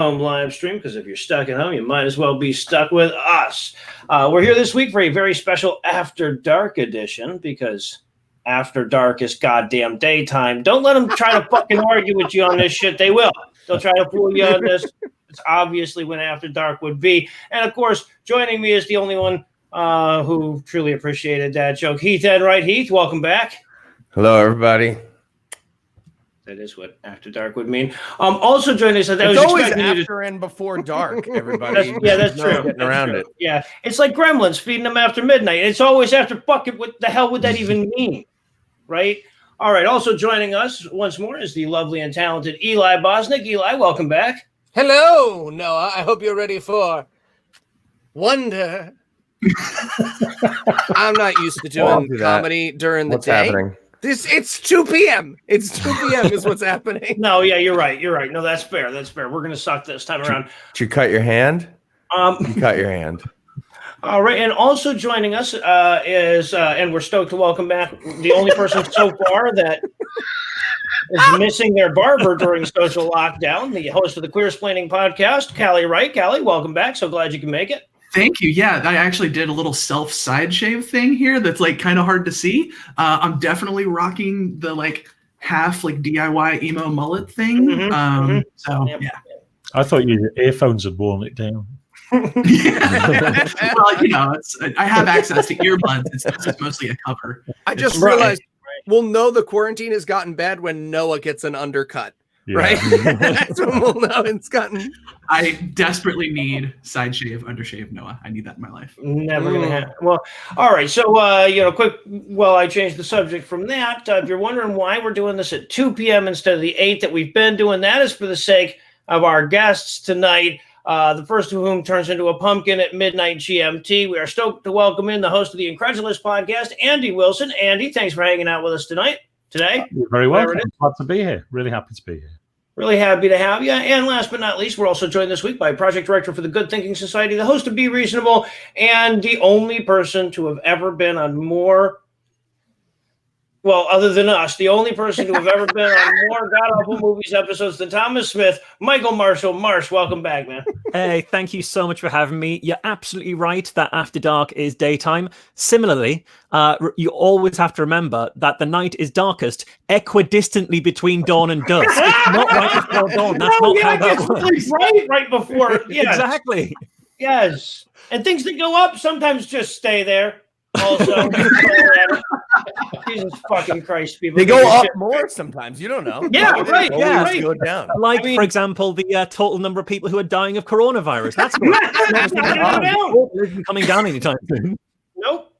home live stream, because if you're stuck at home, you might as well be stuck with us. We're here this week for a very special After Dark edition, because after dark is goddamn daytime. Don't let them try to fucking argue with you on this shit. They will. They'll try to fool you on this. It's obviously when After Dark would be. And of course, joining me is the only one who truly appreciated that joke, Heath Enright. Heath, welcome back. Hello, everybody. That is what After Dark would mean. Also joining us, it's always after and before dark, everybody. That's true. Getting around it. Yeah, it's like gremlins feeding them after midnight. It's always after fucking. What the hell would that even mean? Right? All right. Also joining us once more is the lovely and talented Eli Bosnick. Eli, welcome back. Hello, Noah. I hope you're ready for wonder. I'm not used to doing comedy during the day. Happening? It's 2 p.m. It's 2 p.m. is what's happening. No, yeah, you're right. You're right. No, that's fair. That's fair. We're gonna suck this time around. Did you cut your hand? You cut your hand. All right, and also joining us is, and we're stoked to welcome back the only person so far that is missing their barber during social lockdown, the host of the Queersplaining podcast, Callie Wright. Callie, welcome back. So glad you can make it. Thank you. Yeah, I actually did a little self side shave thing here that's like kind of hard to see. I'm definitely rocking the like half like DIY emo mullet thing. So yeah. I thought your earphones had worn it down. Yeah. Well, you know, I have access to earbuds. It's mostly a cover. I just realized we'll know the quarantine has gotten bad when Noah gets an undercut. Yeah. Right? That's when we'll know it's gotten. I desperately need side shave, undershave, Noah. I need that in my life. Never gonna happen. Well, all right. So, quick. Well, I changed the subject from that. If you're wondering why we're doing this at 2 p.m. instead of the 8 that we've been doing, that is for the sake of our guests tonight. The first of whom turns into a pumpkin at midnight GMT. We are stoked to welcome in the host of the Incredulous podcast, Andy Wilson. Andy, thanks for hanging out with us today. You're very welcome. Glad to be here. Really happy to be here. Really happy to have you. And last but not least, we're also joined this week by Project Director for the Good Thinking Society, the host of Be Reasonable, and the only person to have ever been on more, well, other than us, the only person to have ever been on more God-awful movies episodes than Thomas Smith, Michael Marshall. Marsh, welcome back, man. Hey, thank you so much for having me. You're absolutely right that After Dark is daytime. Similarly, you always have to remember that the night is darkest equidistantly between dawn and dusk. It's not right before dawn. That's not how that works. Right before. Yes. Exactly. Yes. And things that go up sometimes just stay there. Also, Jesus fucking Christ, people. They go up more sometimes. You don't know. Yeah, right. Yeah, right. Go down. Like, for example, the total number of people who are dying of coronavirus. That's not coming down anytime soon. Nope.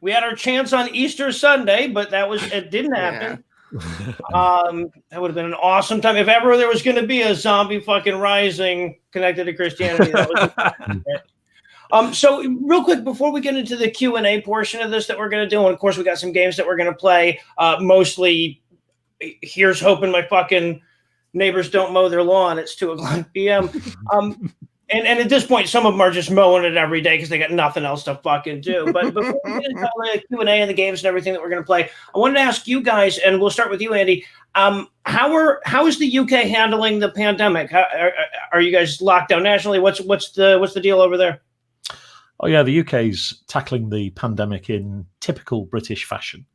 We had our chance on Easter Sunday, but it didn't happen. That would have been an awesome time. If ever there was going to be a zombie fucking rising connected to Christianity, that was so real quick, before we get into the Q&A portion of this that we're going to do, and of course we got some games that we're going to play, mostly here's hoping my fucking neighbors don't mow their lawn. It's 2:00 p.m. And at this point, some of them are just mowing it every day because they got nothing else to fucking do. But before we get into the Q&A and the games and everything that we're going to play, I wanted to ask you guys, and we'll start with you, Andy. How is the UK handling the pandemic? Are you guys locked down nationally? What's the deal over there? Oh, yeah, the UK's tackling the pandemic in typical British fashion,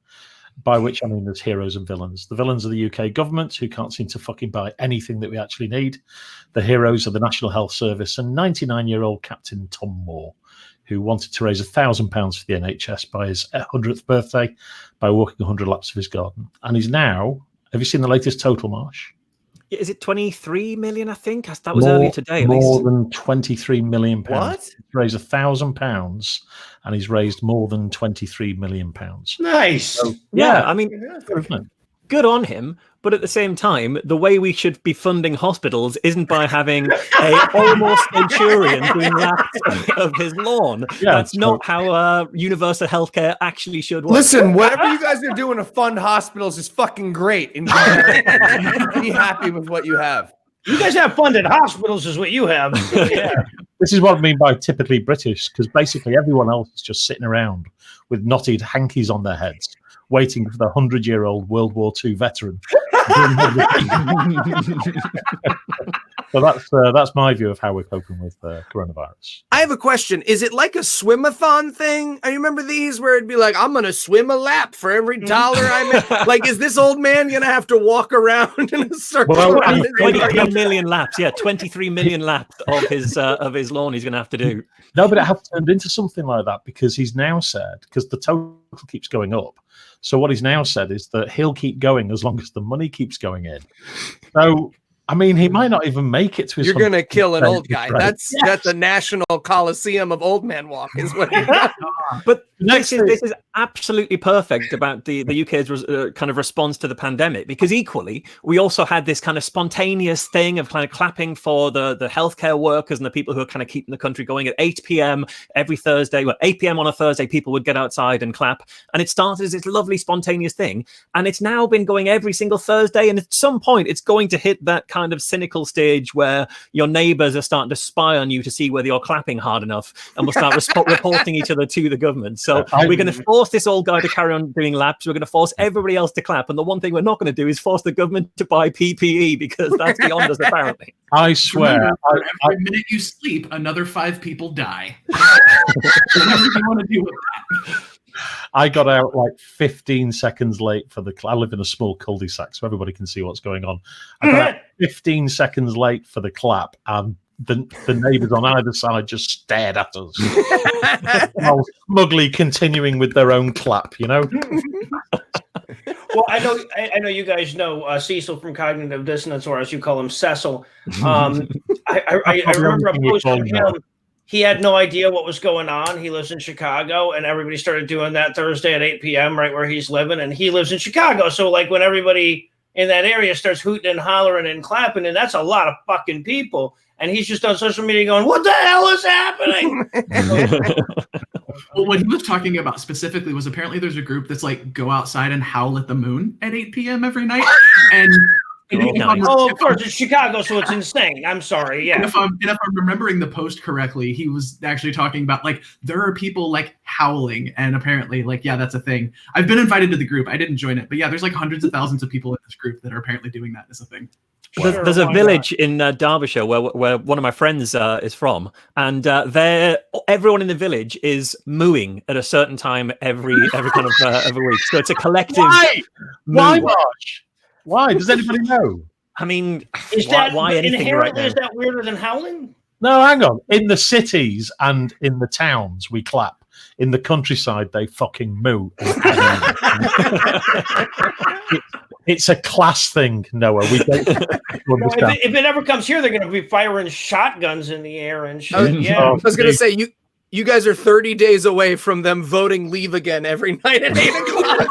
by which I mean there's heroes and villains. The villains are the UK government, who can't seem to fucking buy anything that we actually need. The heroes are the National Health Service and 99-year-old Captain Tom Moore, who wanted to raise £1,000 for the NHS by his 100th birthday by walking 100 laps of his garden. And he's now, have you seen the latest total, Marsh? Is it 23 million, I think? That was earlier today, at least. More than 23 million pounds. What? He's raised £1,000 and he's raised more than 23 million pounds. Nice. So, yeah, I mean, good on him. But at the same time, the way we should be funding hospitals isn't by having a almost centurion doing laps of his lawn. Yeah, that's not how universal healthcare actually should work. Listen, whatever you guys are doing to fund hospitals is fucking great. Be happy with what you have. You guys have funded hospitals is what you have. Yeah. This is what I mean by typically British, because basically everyone else is just sitting around with knotted hankies on their heads, waiting for the 100-year-old World War II veteran. So that's my view of how we're coping with coronavirus. I have a question. Is it like a swim-a-thon thing? I remember these where it'd be like, I'm going to swim a lap for every dollar I make. Like, is this old man going to have to walk around in a circle? Well, 23 million laps. Yeah, 23 million laps of his lawn he's going to have to do. No, but it has turned into something like that because he's now said, because the total keeps going up. So what he's now said is that he'll keep going as long as the money keeps going in. So, I mean, he might not even make it to his. You're going to kill an old guy. Right? That's a national coliseum of old man walk, is what he does. But this is absolutely perfect about the UK's kind of response to the pandemic, because equally we also had this kind of spontaneous thing of kind of clapping for the healthcare workers and the people who are kind of keeping the country going at 8 p.m. every Thursday. Well, 8 p.m. on a Thursday, people would get outside and clap, and it started as this lovely spontaneous thing, and it's now been going every single Thursday, and at some point it's going to hit that kind of cynical stage where your neighbors are starting to spy on you to see whether you're clapping hard enough, and will start reporting each other to the government. So we're going to force this old guy to carry on doing laps. We're going to force everybody else to clap. And the one thing we're not going to do is force the government to buy PPE, because that's beyond us, apparently. I swear. Remember, every minute you sleep, another 5 people die. Whatever you want to do with that. I got out like 15 seconds late for the. I live in a small cul-de-sac, so everybody can see what's going on. I got out 15 seconds late for the clap, and the neighbours on either side just stared at us, while smugly continuing with their own clap. You know. Well, I know you guys know Cecil from Cognitive Dissonance, or as you call him, Cecil. I remember a post on him. He had no idea what was going on. He lives in Chicago, and everybody started doing that Thursday at 8 p.m. right where he's living, and he lives in Chicago. So, like, when everybody in that area starts hooting and hollering and clapping, and that's a lot of fucking people, and he's just on social media going, "What the hell is happening?" Well, what he was talking about specifically was apparently there's a group that's like go outside and howl at the moon at 8 p.m. every night, and of course, it's Chicago, so it's insane. I'm sorry. Yeah. And if I'm remembering the post correctly, he was actually talking about like there are people like howling, and apparently, like, yeah, that's a thing. I've been invited to the group. I didn't join it, but yeah, there's like hundreds of thousands of people in this group that are apparently doing that as a thing. There's a village in Derbyshire where one of my friends is from, and everyone in the village is mooing at a certain time every kind of every week. So it's a collective. Why, Marsh? Why? Does anybody know? I mean, why anything right now? Is that weirder than howling? No, hang on. In the cities and in the towns, we clap. In the countryside, they fucking moo. It's a class thing, Noah. We don't understand. If it ever comes here, they're going to be firing shotguns in the air and shit. I was going to say, you guys are 30 days away from them voting leave again every night at 8 o'clock.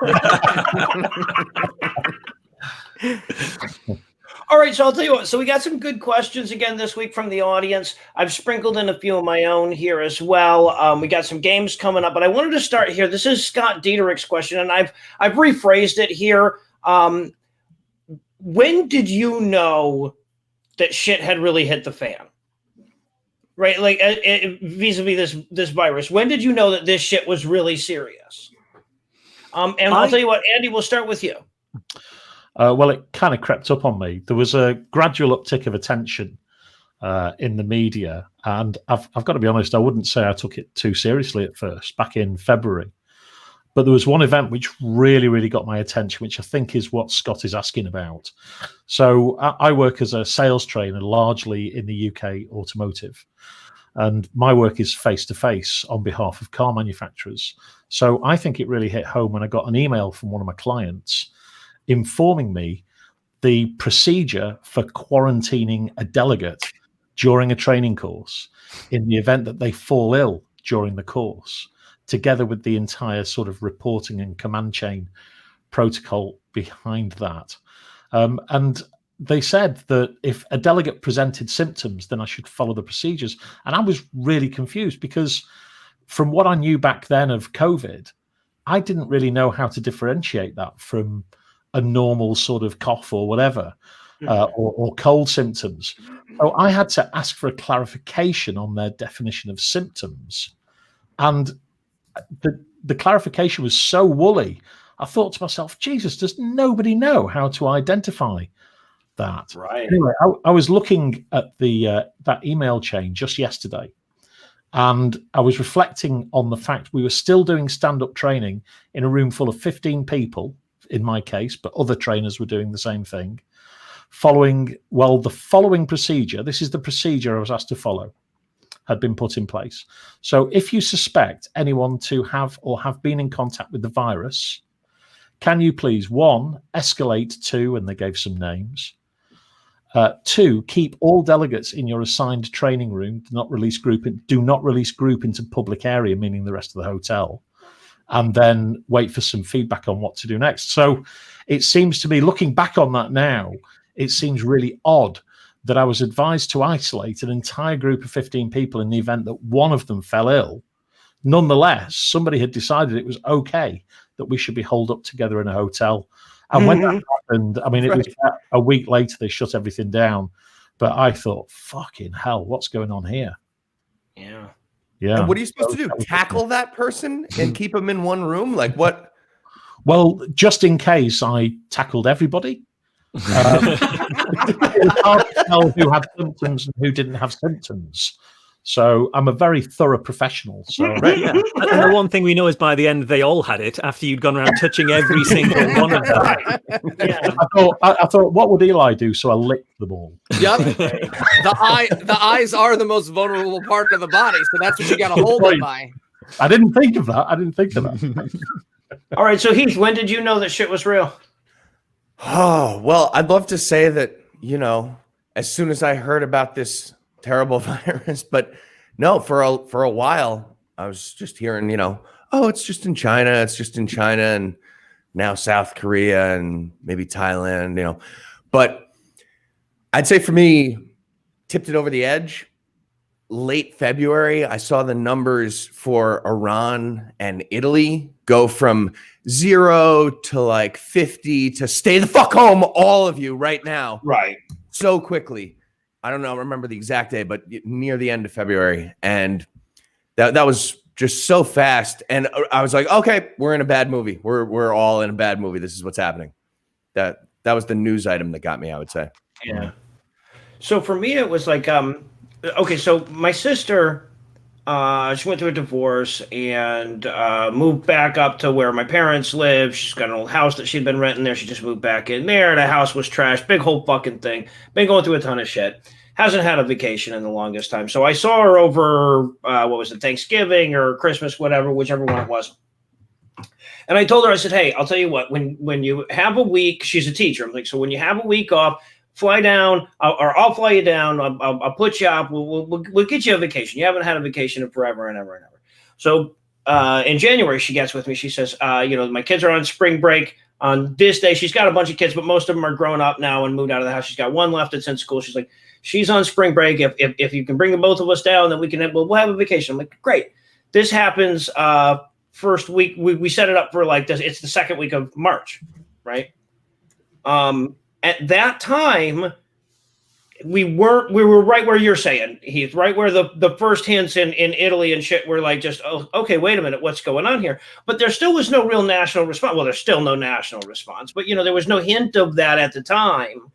All right, so I'll tell you what. So we got some good questions again this week from the audience. I've sprinkled in a few of my own here as well. We got some games coming up, but I wanted to start here. This is Scott Dieterich's question, and I've rephrased it here. When did you know that shit had really hit the fan? Right, like vis-a-vis this virus. When did you know that this shit was really serious? And I'll tell you what, Andy, we'll start with you. Well, it kind of crept up on me. There was a gradual uptick of attention in the media, and I've got to be honest, I wouldn't say I took it too seriously at first, back in February. But there was one event which really, really got my attention, which I think is what Scott is asking about. So I work as a sales trainer, largely in the UK automotive. And my work is face-to-face on behalf of car manufacturers. So I think it really hit home when I got an email from one of my clients informing me the procedure for quarantining a delegate during a training course in the event that they fall ill during the course, together with the entire sort of reporting and command chain protocol behind that. And they said that if a delegate presented symptoms, then I should follow the procedures. And I was really confused because from what I knew back then of COVID, I didn't really know how to differentiate that from a normal sort of cough or whatever, or cold symptoms. So I had to ask for a clarification on their definition of symptoms. And the clarification was so woolly. I thought to myself, Jesus, does nobody know how to identify that. Right. Anyway, I was looking at the that email chain just yesterday, and I was reflecting on the fact we were still doing stand-up training in a room full of 15 people, in my case, but other trainers were doing the same thing. The following procedure, this is the procedure I was asked to follow, had been put in place. So if you suspect anyone to have or have been in contact with the virus, can you please, 1, escalate to, and they gave some names, 2, keep all delegates in your assigned training room. Do not release group into public area, meaning the rest of the hotel, and then wait for some feedback on what to do next. So it seems to me, looking back on that now, it seems really odd that I was advised to isolate an entire group of 15 people in the event that one of them fell ill. Nonetheless, somebody had decided it was okay that we should be holed up together in a hotel. And when that happened, I mean, it was a week later, they shut everything down. But I thought, fucking hell, what's going on here? Yeah. Yeah. And what are you supposed to do? Tackle that person and keep them in one room? Like what? Well, just in case, I tackled everybody. It was hard to tell who had symptoms and who didn't have symptoms. So I'm a very thorough professional. So Right, yeah. And the one thing we know is by the end they all had it after you'd gone around touching every single one of them. Yeah. I thought, what would Eli do? So I licked them all. Yep. The eyes are the most vulnerable part of the body, so that's what you got to hold them by. I didn't think of that. All right. So Heath, when did you know that shit was real? Oh, well, I'd love to say that, as soon as I heard about this terrible virus, but no, for a while, I was just hearing, oh, it's just in China. And now South Korea and maybe Thailand, but I'd say for me, tipped it over the edge. Late February, I saw the numbers for Iran and Italy go from 0 to like 50 to stay the fuck home, all of you right now. Right. So quickly. I don't know, remember the exact day, but near the end of February. And that was just so fast. And I was like, okay, we're in a bad movie. We're all in a bad movie. This is what's happening. That was the news item that got me, I would say. Yeah. So for me, it was like, okay, so my sister, she went through a divorce and moved back up to where my parents live. She's got an old house that she'd been renting there. She just moved back in there. The house was trashed. Big whole fucking thing. Been going through a ton of shit. Hasn't had a vacation in the longest time. So I saw her over, what was it, Thanksgiving or Christmas, whatever, whichever one it was. And I told her, I said, hey, I'll tell you what, when you have a week, she's a teacher. I'm like, so when you have a week off, fly down, or I'll fly you down. I'll put you up. We'll get you a vacation. You haven't had a vacation in forever and ever and ever. So in January, she gets with me. She says, my kids are on spring break on this day. She's got a bunch of kids, but most of them are grown up now and moved out of the house. She's got one left that's in school. She's like, she's on spring break. If you can bring the both of us down, then we'll have a vacation. I'm like, great. This happens first week. We set it up for like this. It's the second week of March, right? At that time, we were right where you're saying, Heath, right where the first hints in Italy and shit were like, just, oh, okay, wait a minute, what's going on here? But there still was no real national response. Well, there's still no national response, but there was no hint of that at the time.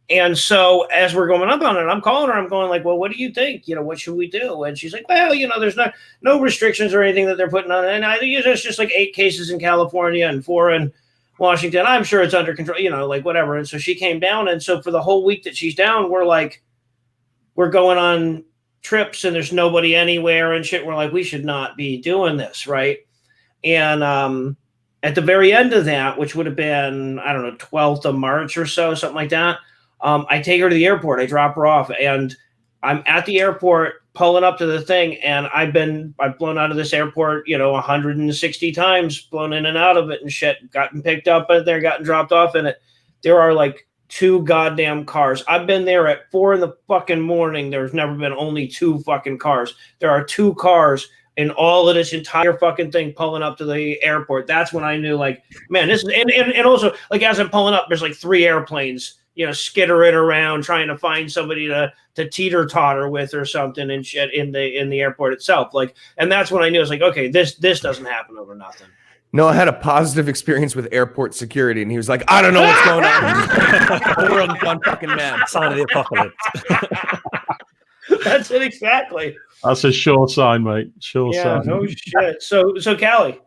And so as we're going up on it, I'm calling her, I'm going like, well, what do you think? What should we do? And she's like, well, there's no restrictions or anything that they're putting on. And I think there's just like 8 cases in California and 4 in Washington. I'm sure it's under control, like whatever. And so she came down. And so for the whole week that she's down, we're going on trips and there's nobody anywhere and shit. We're like, we should not be doing this. Right. And at the very end of that, which would have been, I don't know, 12th of March or so, something like that. I take her to the airport. I drop her off and I'm at the airport pulling up to the thing. And I've blown out of this airport, 160 times, blown in and out of it and shit, gotten picked up in there, gotten dropped off in it. There are like 2 goddamn cars. I've been there at 4 in the fucking morning. There's never been only 2 fucking cars. There are 2 cars in all of this entire fucking thing pulling up to the airport. That's when I knew like, man, this is, and also like, as I'm pulling up, there's like 3 airplanes, skittering around trying to find somebody to teeter-totter with or something and shit in the airport itself. Like, and that's when I knew, it's like, okay, this doesn't happen over nothing. Noah had a positive experience with airport security, and he was like, I don't know what's going on. The world's gone fucking mad. Sign of the apocalypse. That's it exactly. That's a sure sign, mate. Sure sign. No shit. So Callie.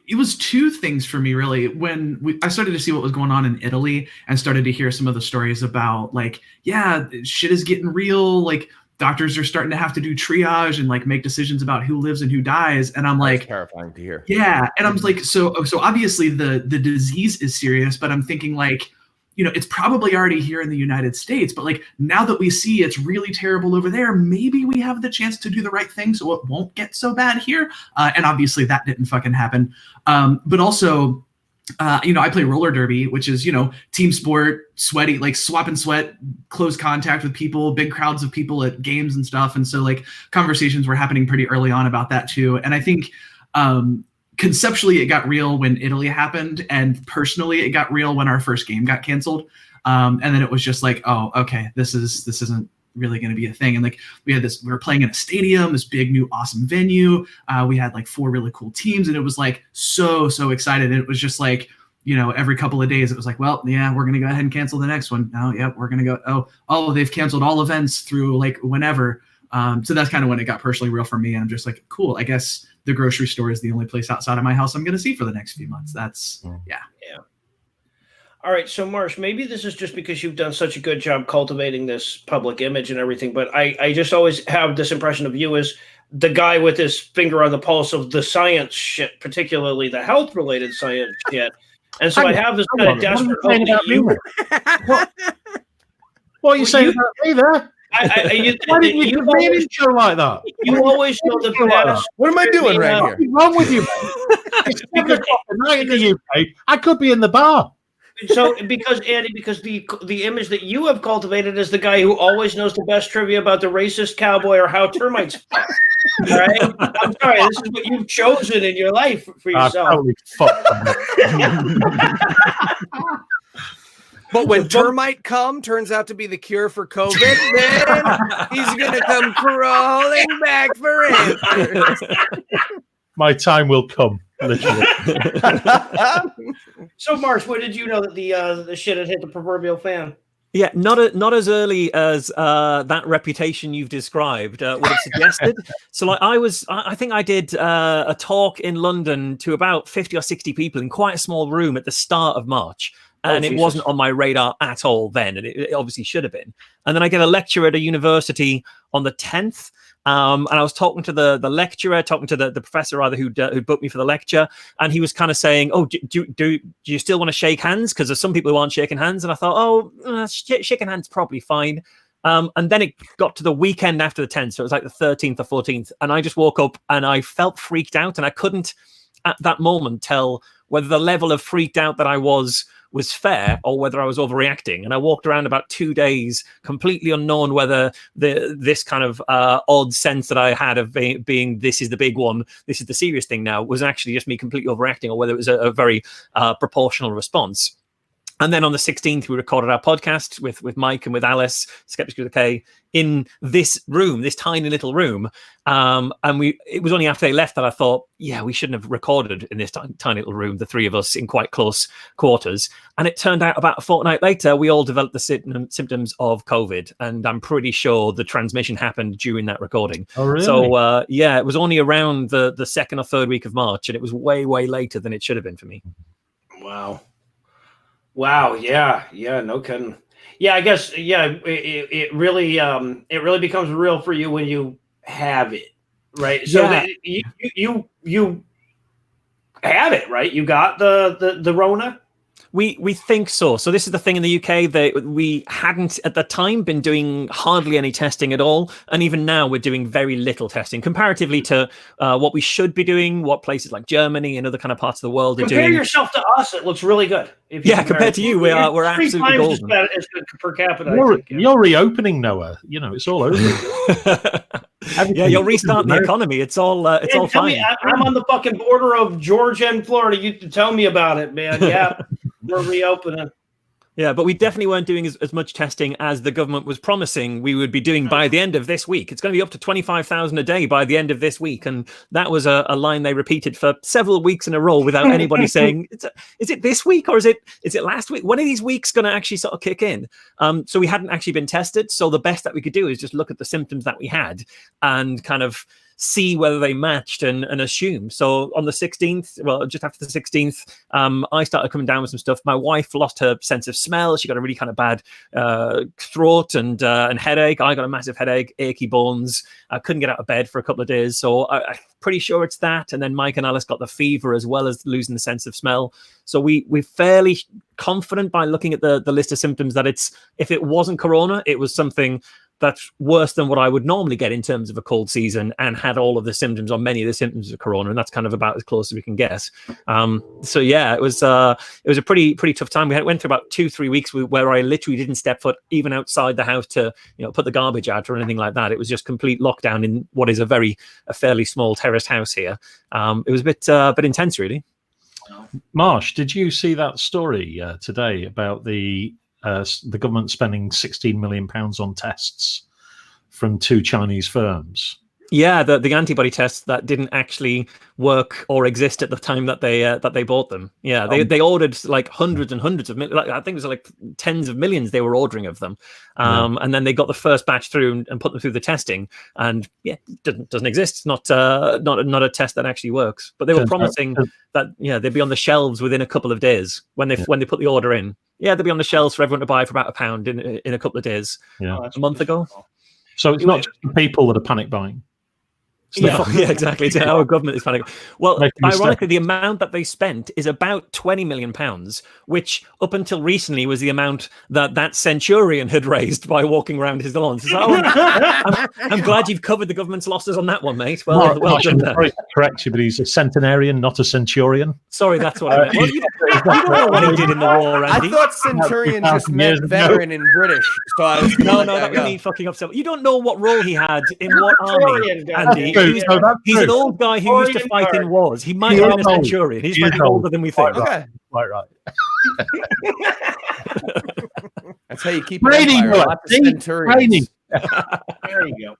It was two things for me, really. When I started to see what was going on in Italy and started to hear some of the stories about, like, yeah, shit is getting real. Like, doctors are starting to have to do triage and like make decisions about who lives and who dies. And I'm like, that's terrifying to hear. Yeah. And I'm like, so obviously the disease is serious, but I'm thinking like, you know, it's probably already here in the United States, but like now that we see it's really terrible over there, maybe we have the chance to do the right thing so it won't get so bad here. And obviously that didn't fucking happen. But also, you know, I play roller derby, which is, you know, team sport, sweaty, like swap and sweat, close contact with people, big crowds of people at games and stuff. And so like conversations were happening pretty early on about that too. And I think, conceptually it got real when Italy happened, and personally it got real when our first game got canceled. And then it was just like, oh, okay, this isn't really going to be a thing. And like we were playing in a stadium, this big new awesome venue. We had like 4 really cool teams, and it was like so excited. And it was just like, you know, every couple of days it was like, well, yeah, we're going to go ahead and cancel the next one. Oh, yeah, we're going to go. Oh, they've canceled all events through like whenever. So that's kind of when it got personally real for me. And I'm just like, cool, I guess the grocery store is the only place outside of my house I'm going to see for the next few months. That's, yeah. All right. So Marsh, maybe this is just because you've done such a good job cultivating this public image and everything, but I just always have this impression of you as the guy with his finger on the pulse of the science shit, particularly the health related science shit. And so I have this kind of desperate hope that you... What are you saying about me there? Why didn't you give me an intro like that? You always know the best. What am I doing right here? What's wrong with you? It's 7 o'clock at night in the UK. I could be in the bar. So, because Andy, because the image that you have cultivated is the guy who always knows the best trivia about the racist cowboy or how termites fuck. All right? I'm sorry, this is what you've chosen in your life for yourself. Totally fucked. But when termite turns out to be the cure for COVID, then he's gonna come crawling back for answers. My time will come, literally. So, Marsh, when did you know that the shit had hit the proverbial fan? Yeah, not as early as that reputation you've described would have suggested. So, like, I think I did a talk in London to about 50 or 60 people in quite a small room at the start of March. And it wasn't on my radar at all then, and it obviously should have been. And then I gave a lecture at a university on the 10th, and I was talking to the lecturer, talking to the professor rather who booked me for the lecture, and he was kind of saying, "Oh, do you still want to shake hands? Because there's some people who aren't shaking hands." And I thought, "Oh, shaking hands probably fine." And then it got to the weekend after the 10th, so it was like the 13th or 14th, and I just woke up and I felt freaked out, and I couldn't at that moment tell whether the level of freaked out that I was fair or whether I was overreacting. And I walked around about 2 days completely unknown whether this kind of odd sense that I had of being this is the big one, this is the serious thing now, was actually just me completely overreacting, or whether it was a very proportional response. And then on the 16th, we recorded our podcast with Mike and with Alice, Skeptics with a K, in this room, this tiny little room. And it was only after they left that I thought, yeah, we shouldn't have recorded in this tiny little room, the 3 of us in quite close quarters. And it turned out about a fortnight later, we all developed the symptoms of COVID. And I'm pretty sure the transmission happened during that recording. Oh, really? So, yeah, it was only around the 2nd or 3rd week of March. And it was way, way later than it should have been for me. Wow. Yeah. No kidding. Yeah, I guess. Yeah, it really becomes real for you when you have it, right? So Yeah. you have it, right? You got the Rona. We think so. So this is the thing in the UK, that we hadn't at the time been doing hardly any testing at all. And even now we're doing very little testing comparatively to what we should be doing, what places like Germany and other kind of parts of the world are doing. Compare yourself to us, it looks really good. Compared to you, we're absolutely golden. As good per capita. You're reopening, Noah. You know, it's all over. Yeah, you'll restart the economy. It's all fine. I'm on the fucking border of Georgia and Florida. You tell me about it, man. Yeah. We're reopening. Yeah, but we definitely weren't doing as much testing as the government was promising we would be doing by the end of this week. It's going to be up to 25,000 a day by the end of this week. And that was a line they repeated for several weeks in a row without anybody saying, is it this week or is it last week? When are these weeks going to actually sort of kick in? So we hadn't actually been tested. So the best that we could do is just look at the symptoms that we had and kind of see whether they matched and assume. So on the 16th, well, just after the 16th, I started coming down with some stuff. My wife lost her sense of smell. She got a really kind of bad throat and headache. I got a massive headache, achy bones. I couldn't get out of bed for a couple of days. So I'm pretty sure it's that. And then Mike and Alice got the fever as well as losing the sense of smell. So we're fairly confident by looking at the list of symptoms that if it wasn't corona, it was something that's worse than what I would normally get in terms of a cold season and had all of the symptoms or many of the symptoms of corona. And that's kind of about as close as we can get. So yeah, it was a pretty tough time. We went through about 2-3 weeks where I literally didn't step foot even outside the house to, put the garbage out or anything like that. It was just complete lockdown in what is a fairly small terraced house here. It was a bit intense, really. Marsh, did you see that story today about the government spending £16 million on tests from 2 Chinese firms? Yeah, the antibody tests that didn't actually work or exist at the time that they bought them. Yeah, they ordered like hundreds and hundreds of millions. I think it was like tens of millions they were ordering of them, and then they got the first batch through and put them through the testing, and yeah, it doesn't exist. It's not a test that actually works. But they were promising that they'd be on the shelves within a couple of days when they put the order in. Yeah, they'd be on the shelves for everyone to buy for about £1 in a couple of days. Yeah, a month ago. So it's not just the people that are panic buying. Yeah, exactly. It's our government is panicking. Well, ironically, the amount that they spent is about £20 million, which up until recently was the amount that centurion had raised by walking around his lawns. So I'm glad you've covered the government's losses on that one, mate. Well done. Sorry to correct you, but he's a centenarian, not a centurion. Sorry, that's what I meant. Well, you don't know what he did in the war, Andy. I thought centurion just meant veteran in British. So I was no, that was me fucking up. You don't know what role he had in what army, Andy. He's an old guy who used to fight in wars. He might have been a centurion. He's probably older than we think. Okay. Quite right. That's how you keep it. There you go.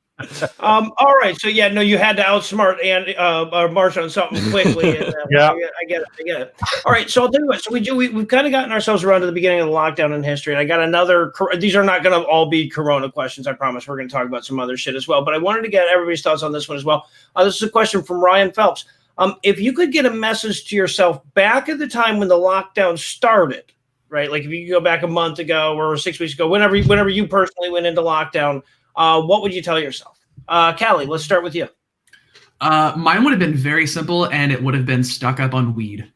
All right. So yeah, no, you had to outsmart Marsh on something quickly. And, yeah, I get it. All right. So I'll tell you what. So we've kind of gotten ourselves around to the beginning of the lockdown in history. And I got another. These are not going to all be Corona questions. I promise. We're going to talk about some other shit as well. But I wanted to get everybody's thoughts on this one as well. This is a question from Ryan Phelps. If you could get a message to yourself back at the time when the lockdown started, right? Like if you go back a month ago or 6 weeks ago, whenever you personally went into lockdown, what would you tell yourself? Callie, let's start with you. Mine would have been very simple, and it would have been stuck up on weed.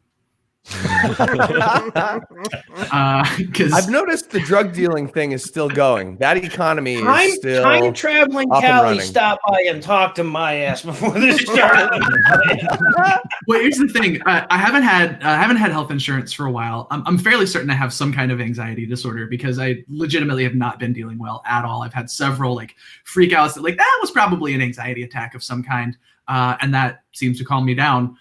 I've noticed the drug dealing thing is still going. That economy is still time traveling. Callie, stop by and talk to my ass before this started. Well, here's the thing. I haven't had health insurance for a while. I'm fairly certain I have some kind of anxiety disorder because I legitimately have not been dealing well at all. I've had several freakouts that was probably an anxiety attack of some kind, and that seems to calm me down.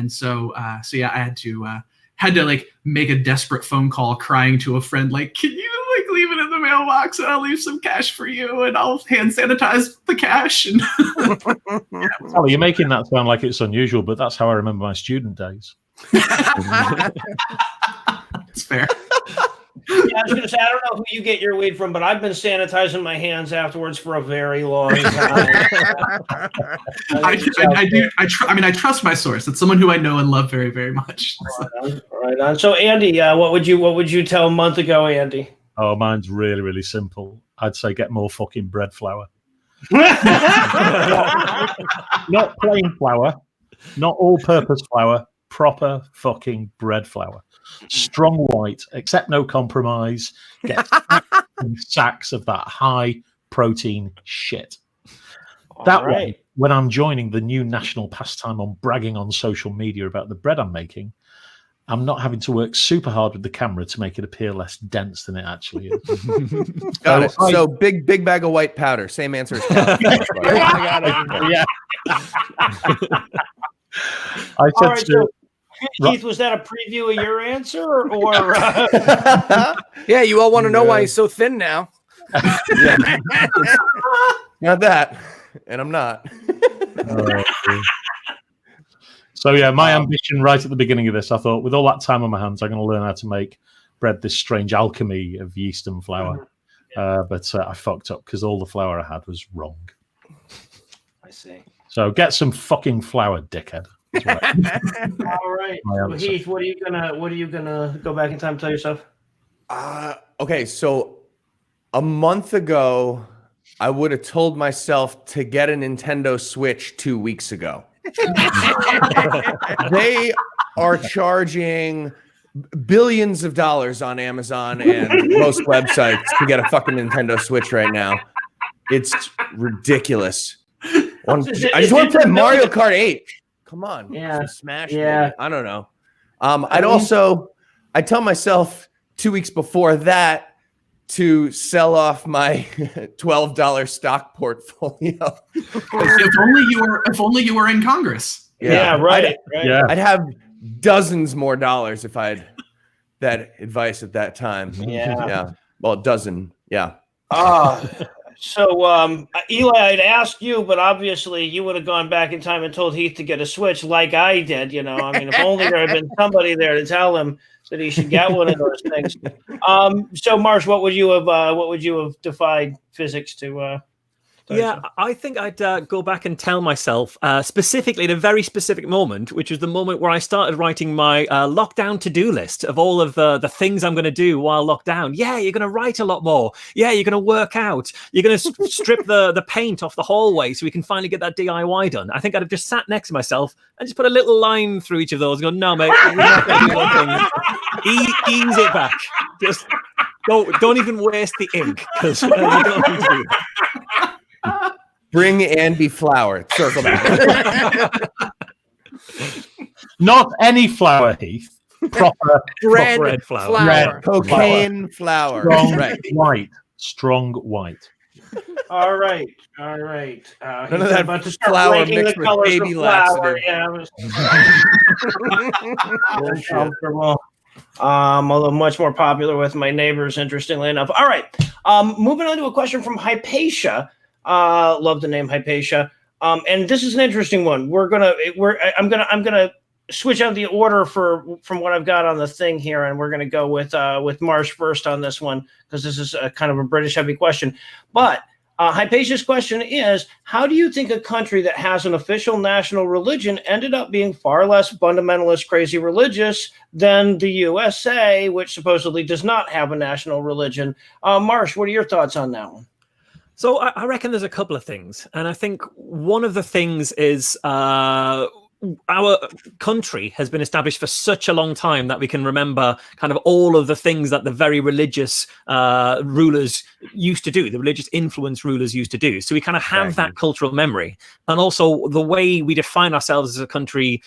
So yeah, I had to make a desperate phone call crying to a friend, can you leave it in the mailbox and I'll leave some cash for you and I'll hand sanitize the cash. And oh, you're making that sound like it's unusual, but that's how I remember my student days. It's fair. Yeah, I was going to say, I don't know who you get your weed from, but I've been sanitizing my hands afterwards for a very long time. I trust my source. It's someone who I know and love very, very much. Right on. So, Andy, what would you tell a month ago, Andy? Oh, mine's really, really simple. I'd say get more fucking bread flour. Not plain flour, not all-purpose flour, proper fucking bread flour. Strong white, accept no compromise. Get sacks of that high protein shit. That way, when I'm joining the new national pastime on bragging on social media about the bread I'm making, I'm not having to work super hard with the camera to make it appear less dense than it actually is. Got it. So big bag of white powder. Same answer as yeah. I said Keith, was that a preview of your answer, or Yeah, you all want to know why he's so thin now. Not that, and I'm not. So yeah, my ambition right at the beginning of this, I thought, with all that time on my hands, I'm going to learn how to make bread, this strange alchemy of yeast and flour. But I fucked up because all the flour I had was wrong. I see. So get some fucking flour, dickhead. All right, well, Heath, what are you gonna go back in time and tell yourself? Okay, so a month ago, I would have told myself to get a Nintendo Switch 2 weeks ago. They are charging billions of dollars on Amazon and most websites to get a fucking Nintendo Switch right now. It's ridiculous. I just want to play Mario Kart 8. Come on. Yeah. Smash. Yeah. Maybe. I don't know. I tell myself 2 weeks before that to sell off my $12 stock portfolio. if only you were in Congress. Yeah, right. Yeah. I'd have dozens more dollars if I had that advice at that time. Yeah. Well, a dozen. Yeah. So Eli, I'd ask you, but obviously you would have gone back in time and told Heath to get a Switch like I did. You know, I mean, if only there had been somebody there to tell him that he should get one of those things. So Marsh, what would you have defied physics to? Yeah, I think I'd go back and tell myself specifically at a very specific moment, which was the moment where I started writing my lockdown to-do list of all of the things I'm going to do while locked down. Yeah, you're going to write a lot more. Yeah, you're going to work out. You're going to strip the paint off the hallway so we can finally get that DIY done. I think I'd have just sat next to myself and just put a little line through each of those and go, no, mate, we're not going to do one thing. Ease it back. Just don't even waste the ink because you don't need to do that. Bring Andy flour. Circle back. Not any flour, Heath. Proper red flour. Red cocaine flour. Strong white. All right. None of that about to flour ranking mixed the with colors baby of flour. laxative. Yeah, it was uncomfortable. Although much more popular with my neighbors, interestingly enough. All right. Moving on to a question from Hypatia. Love the name Hypatia. And this is an interesting one. I'm gonna switch out the order from what I've got on the thing here, and we're gonna go with Marsh first on this one because this is a kind of a British heavy question. But Hypatia's question is: how do you think a country that has an official national religion ended up being far less fundamentalist, crazy religious than the USA, which supposedly does not have a national religion? Marsh, what are your thoughts on that one? So I reckon there's a couple of things. And I think one of the things is our country has been established for such a long time that we can remember kind of all of the things that the very religious rulers used to do, the religious influence rulers used to do. So we kind of have that cultural memory. And also the way we define ourselves as a country,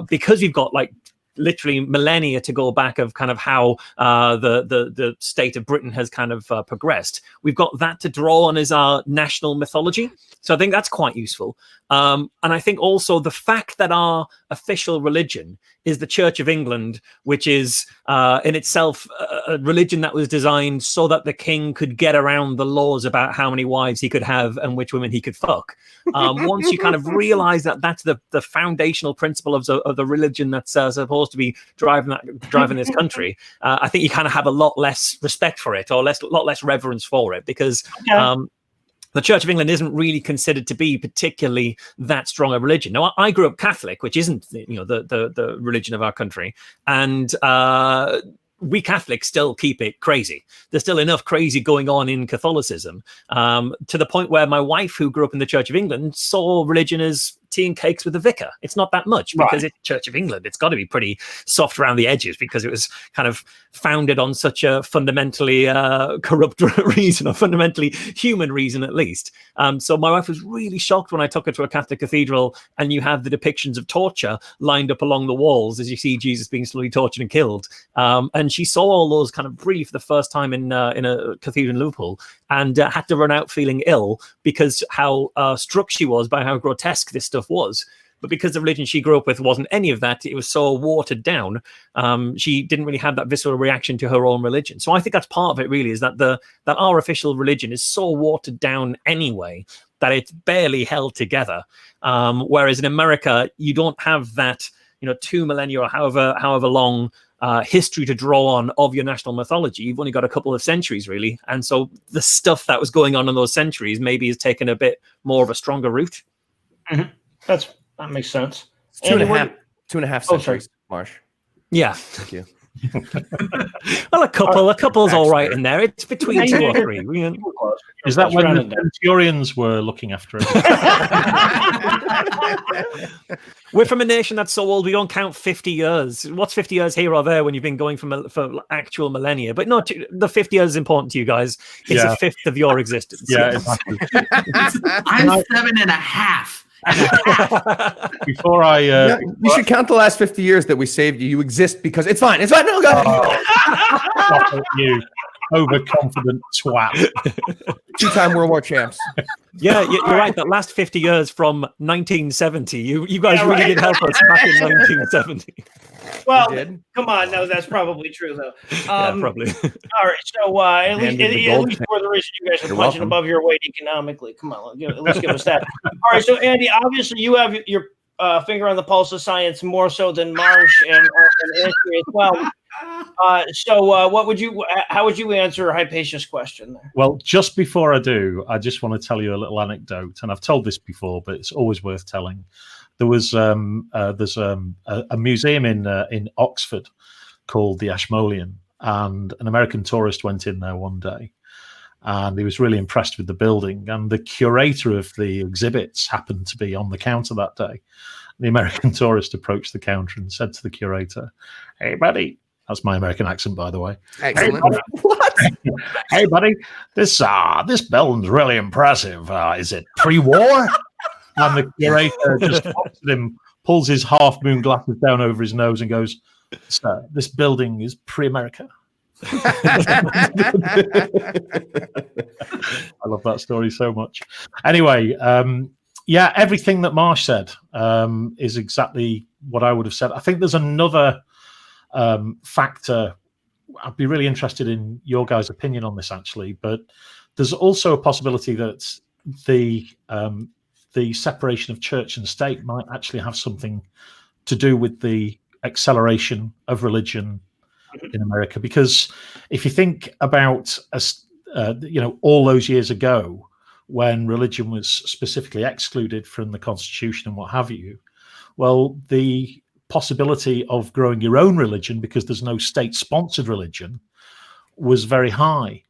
because we've got like literally millennia to go back of kind of how the state of Britain has kind of progressed. We've got that to draw on as our national mythology. So I think that's quite useful. And I think also the fact that our official religion is the Church of England, which is in itself a religion that was designed so that the king could get around the laws about how many wives he could have and which women he could fuck. Once you kind of realize that that's the foundational principle of the religion that's supposed to be driving this country, I think you kind of have a lot less respect for it or a lot less reverence for it because the Church of England isn't really considered to be particularly that strong a religion. Now, I grew up Catholic, which isn't the religion of our country, and we Catholics still keep it crazy. There's still enough crazy going on in Catholicism to the point where my wife, who grew up in the Church of England, saw religion as tea and cakes with the vicar. It's not that much because it's Church of England. It's got to be pretty soft around the edges because it was kind of founded on such a fundamentally corrupt reason, or fundamentally human reason at least. So my wife was really shocked when I took her to a Catholic cathedral and you have the depictions of torture lined up along the walls as you see Jesus being slowly tortured and killed. And she saw all those kind of brief the first time in a cathedral in Liverpool and had to run out feeling ill because how struck she was by how grotesque this stuff was. but because the religion she grew up with wasn't any of that, it was so watered down. She didn't really have that visceral reaction to her own religion. So I think that's part of it, really, is that that our official religion is so watered down anyway that it's barely held together. Whereas in America, you don't have that, 2 millennia or however long history to draw on of your national mythology. You've only got a couple of centuries, really. And so the stuff that was going on in those centuries maybe has taken a bit more of a stronger root. Mm-hmm. That makes sense. Two and a half centuries, Marsh. Yeah. Thank you. Well, a couple's all right in there. It's between 2 or 3. Is that when the Centurions were looking after it? We're from a nation that's so old we don't count 50 years. What's 50 years here or there when you've been going for actual millennia? But no, the 50 years is important to you guys. It's a fifth of your existence. Yeah, exactly. I'm 7.5. Before you should count the last 50 years that we saved you. You exist because it's fine. It's fine. No, go ahead. You overconfident twat. 2-time World War champs. Yeah, you're right. That last 50 years from 1970, you guys really did help us back in 1970. Well, come on. No, that's probably true, though. Yeah, probably. All right. So at least for the reason you guys are punching above your weight economically. Come on. Let's give us that. All right. So, Andy, obviously you have your finger on the pulse of science more so than Marsh and Ashley as well. How would you answer Hypatia's question there? Well, just before I do, I just want to tell you a little anecdote, and I've told this before, but it's always worth telling. There was there's a museum in Oxford called the Ashmolean, and an American tourist went in there one day, and he was really impressed with the building. And the curator of the exhibits happened to be on the counter that day. The American tourist approached the counter and said to the curator, "Hey, buddy." That's my American accent, by the way. Excellent. Hey, buddy. What? Hey, buddy, this building's really impressive. Is it pre-war? And the curator just looks at him, pulls his half-moon glasses down over his nose and goes, "Sir, this building is pre-America." I love that story so much. Anyway, everything that Marsh said is exactly what I would have said. I think there's another factor. I'd be really interested in your guys' opinion on this, actually, but there's also a possibility that the separation of church and state might actually have something to do with the acceleration of religion in America. Because if you think about all those years ago when religion was specifically excluded from the Constitution and what have you, well, the possibility of growing your own religion, because there's no state-sponsored religion, was very high.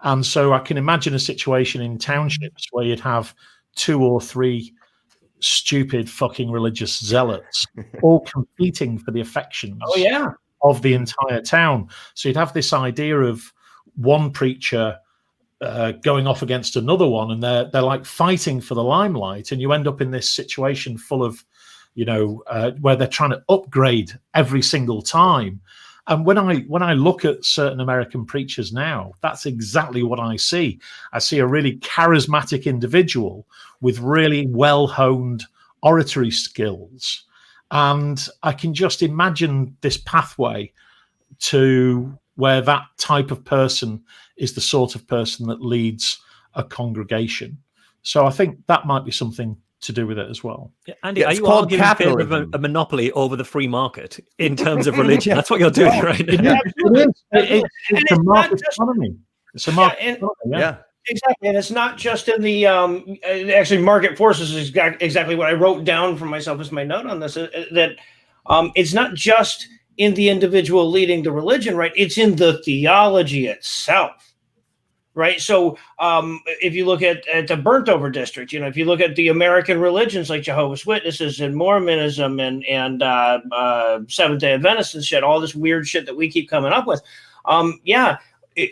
And so I can imagine a situation in townships where you'd have 2 or 3 stupid fucking religious zealots all competing for the affections of the entire town. So you'd have this idea of one preacher going off against another one, and they're like fighting for the limelight, and you end up in this situation full of where they're trying to upgrade every single time. And when I look at certain American preachers now, that's exactly what I see. I see a really charismatic individual with really well-honed oratory skills. And I can just imagine this pathway to where that type of person is the sort of person that leads a congregation. So I think that might be something to do with it as well. Andy, are you arguing in favor of a monopoly over the free market in terms of religion? That's what you're doing right now. It's a market economy. It's a market economy. Exactly. And it's not just in the actually market forces is exactly what I wrote down for myself as my note on this, that it's not just in the individual leading the religion, right? It's in the theology itself. Right. So if you look at the burnt over district, if you look at the American religions like Jehovah's Witnesses and Mormonism and Seventh-day Adventists and shit, all this weird shit that we keep coming up with.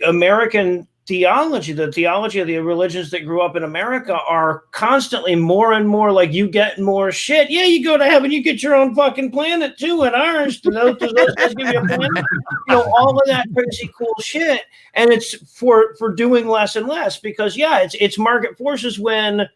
American theology, the theology of the religions that grew up in America are constantly more and more like, you get more shit. Yeah, you go to heaven, you get your own fucking planet too, and ours. Does those guys give you a planet? All of that crazy cool shit. And it's for doing less and less because it's market forces when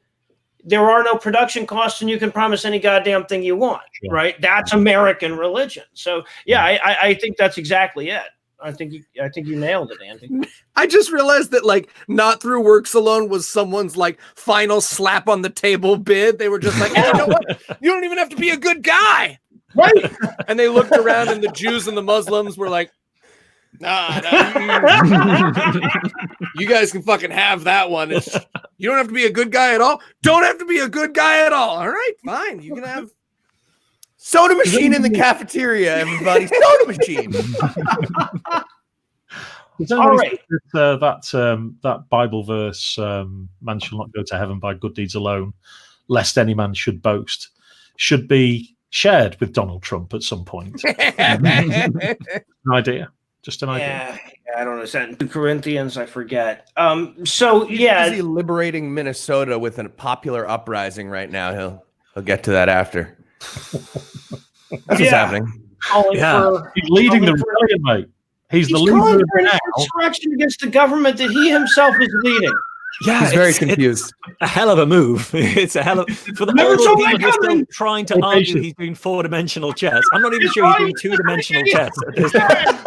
there are no production costs and you can promise any goddamn thing you want, right? That's American religion. So yeah, I think that's exactly it. I think you nailed it, Andy. I just realized that like Not Through Works Alone was someone's like final slap on the table bid. They were just like, hey, you know what? You don't even have to be a good guy. Right. And they looked around and the Jews and the Muslims were like, nah, you guys can fucking have that one. You don't have to be a good guy at all. Don't have to be a good guy at all. All right, fine. You can have soda machine in the cafeteria, everybody. Soda machine. All right. That Bible verse, man shall not go to heaven by good deeds alone, lest any man should boast, should be shared with Donald Trump at some point. An idea. Just an idea. Yeah, I don't understand. 2 Corinthians, I forget. So yeah, busy liberating Minnesota with a popular uprising right now. He'll get to that after. That's what's happening. He's leading the rebellion, mate. He's the leader for an insurrection against the government that he himself is leading. Yeah, he's very confused. It's a hell of a move. It's a hell of for the whole people who are still trying to argue he's doing 4-dimensional chess. I'm not even sure he's doing 2-dimensional chess at this point.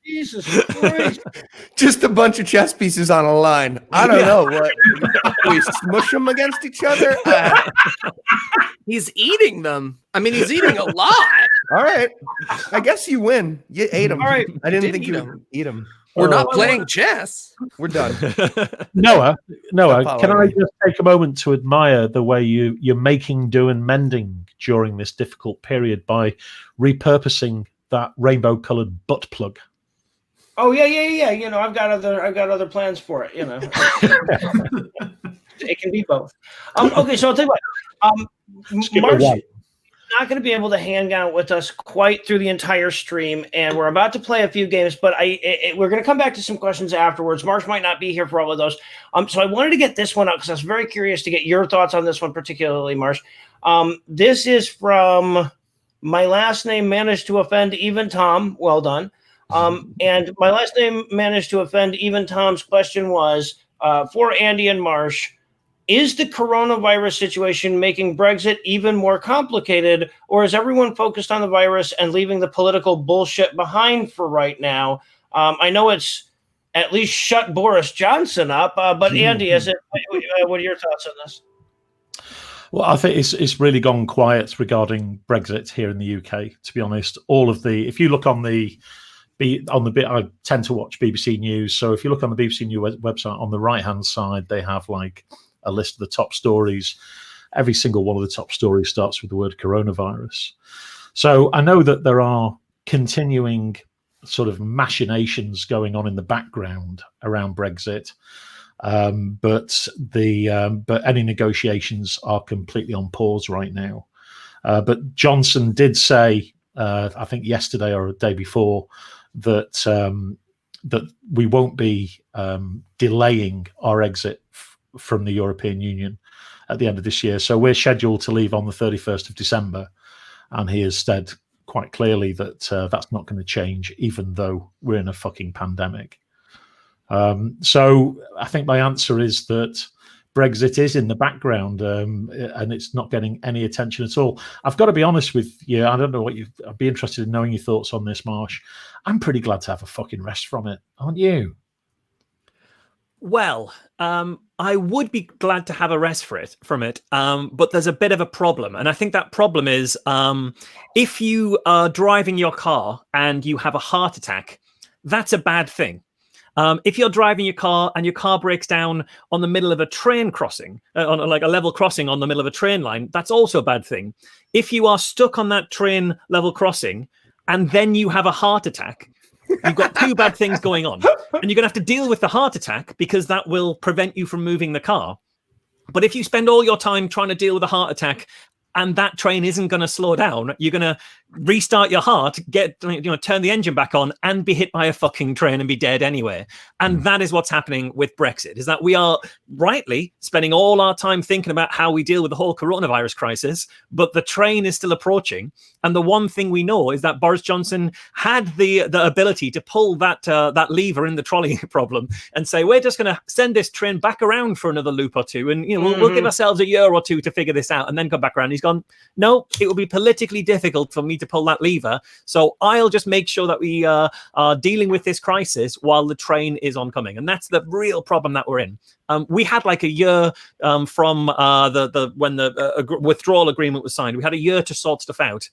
Jesus Christ. Just a bunch of chess pieces on a line. I don't know what. We smush them against each other. He's eating them. I mean, he's eating a lot. All right. I guess you win. You ate them. All right. I didn't think you would eat them. We're not playing chess. We're done. Noah, can I just take a moment to admire the way you're making do and mending during this difficult period by repurposing that rainbow-colored butt plug? Oh yeah. You know, I've got other plans for it. You know, it can be both. Okay, so I'll tell you what. Marsh not going to be able to hang out with us quite through the entire stream, and we're about to play a few games, but we're going to come back to some questions afterwards. Marsh might not be here for all of those. So I wanted to get this one up because I was very curious to get your thoughts on this one particularly, Marsh. This is from My Last Name Managed to Offend Even Tom. Well done. And My Last Name Managed to Offend Even Tom's question was, for Andy and Marsh, is the coronavirus situation making Brexit even more complicated, or is everyone focused on the virus and leaving the political bullshit behind for right now? I know it's at least shut Boris Johnson up, but Andy, what are your thoughts on this? Well, I think it's really gone quiet regarding Brexit here in the UK, to be honest. If you look on the bit, I tend to watch BBC News. So if you look on the BBC News website, on the right-hand side, they have like a list of the top stories. Every single one of the top stories starts with the word coronavirus. So I know that there are continuing sort of machinations going on in the background around Brexit, but any negotiations are completely on pause right now. But Johnson did say, I think yesterday or the day before, that we won't be delaying our exit from the European Union at the end of this year. So we're scheduled to leave on the 31st of December. And he has said quite clearly that that's not going to change, even though we're in a fucking pandemic. So I think my answer is that Brexit is in the background and it's not getting any attention at all. I've got to be honest with you. I don't know I'd be interested in knowing your thoughts on this, Marsh. I'm pretty glad to have a fucking rest from it. Aren't you? Well, I would be glad to have a rest from it, but there's a bit of a problem. And I think that problem is if you are driving your car and you have a heart attack, that's a bad thing. If you're driving your car and your car breaks down on the middle of a train crossing, on like a level crossing on the middle of a train line, that's also a bad thing. If you are stuck on that train level crossing and then you have a heart attack, you've got two bad things going on. And you're going to have to deal with the heart attack because that will prevent you from moving the car. But if you spend all your time trying to deal with a heart attack and that train isn't going to slow down. You're going to restart your heart, turn the engine back on, and be hit by a fucking train and be dead anyway. And that is what's happening with Brexit, is that we are rightly spending all our time thinking about how we deal with the whole coronavirus crisis, but the train is still approaching. And the one thing we know is that Boris Johnson had the ability to pull that lever in the trolley problem and say, we're just going to send this train back around for another loop or two, and we'll give ourselves a year or two to figure this out, and then come back around. He's gone, no, it will be politically difficult for me to pull that lever, so I'll just make sure that we are dealing with this crisis while the train is oncoming. And that's the real problem that we're in. We had like a year from when the withdrawal agreement was signed. We had a year to sort stuff out.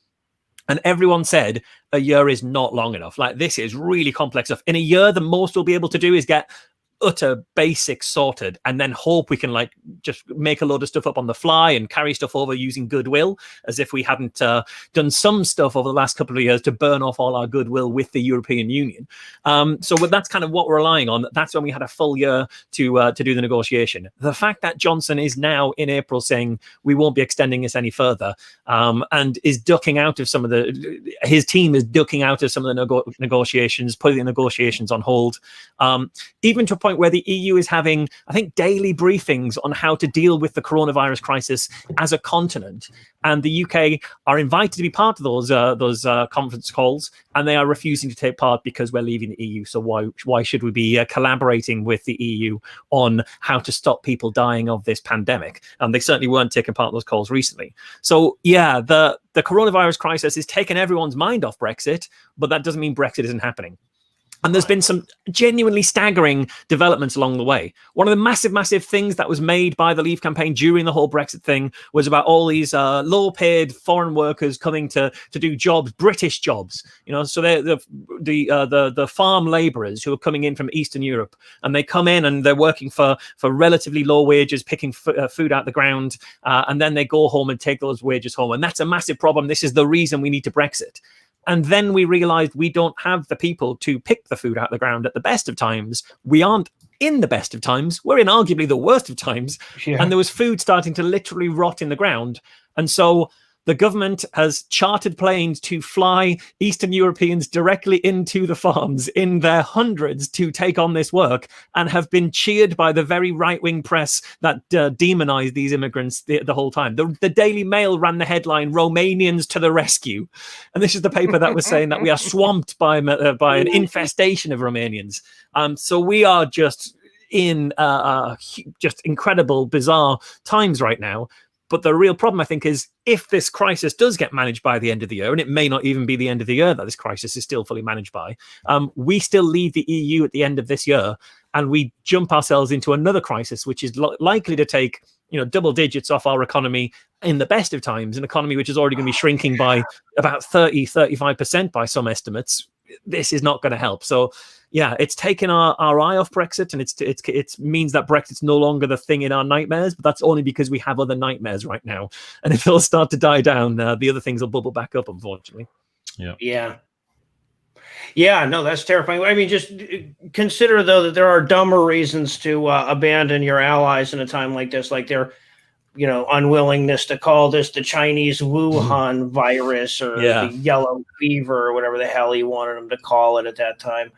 And everyone said a year is not long enough. Like, this is really complex stuff. In a year, the most we'll be able to do is get utter basics sorted, and then hope we can like just make a load of stuff up on the fly and carry stuff over using goodwill, as if we hadn't done some stuff over the last couple of years to burn off all our goodwill with the European Union. So that's kind of what we're relying on. That's when we had a full year to do the negotiation. The fact that Johnson is now in April saying we won't be extending this any further, and is ducking out of some of his team is ducking out of some of the negotiations, putting the negotiations on hold, even to a point where the EU is having, I think, daily briefings on how to deal with the coronavirus crisis as a continent. And the UK are invited to be part of those conference calls, and they are refusing to take part because we're leaving the EU. So why should we be collaborating with the EU on how to stop people dying of this pandemic? And they certainly weren't taking part in those calls recently. So yeah, the coronavirus crisis is taking everyone's mind off Brexit, but that doesn't mean Brexit isn't happening. And there's been some genuinely staggering developments along the way. One of the massive things that was made by the Leave campaign during the whole Brexit thing was about all these low-paid foreign workers coming to do jobs, British jobs. So they're the farm labourers who are coming in from Eastern Europe, and they come in and they're working for relatively low wages, picking food out the ground, and then they go home and take those wages home. And that's a massive problem. This is the reason we need to Brexit. And then we realized we don't have the people to pick the food out of the ground at the best of times. We aren't in the best of times. We're in arguably the worst of times. Yeah. And there was food starting to literally rot in the ground. And so the government has chartered planes to fly Eastern Europeans directly into the farms in their hundreds to take on this work, and have been cheered by the very right-wing press that demonized these immigrants the whole time. The Daily Mail ran the headline, "Romanians to the rescue." And this is the paper that was saying that we are swamped by an infestation of Romanians. So we are just in just incredible, bizarre times right now. But the real problem, I think, is if this crisis does get managed by the end of the year, and it may not even be the end of the year that this crisis is still fully managed by, we still leave the EU at the end of this year, and we jump ourselves into another crisis, which is likely to take double digits off our economy in the best of times, an economy which is already going to be shrinking by about 35% by some estimates. This is not going to help. So yeah, it's taken our eye off Brexit, and it means that Brexit's no longer the thing in our nightmares, but that's only because we have other nightmares right now. And if they'll start to die down, the other things will bubble back up, unfortunately. Yeah, no, that's terrifying. I mean, just consider, though, that there are dumber reasons to abandon your allies in a time like this, like their unwillingness to call this the Chinese Wuhan virus or the yellow fever or whatever the hell he wanted them to call it at that time.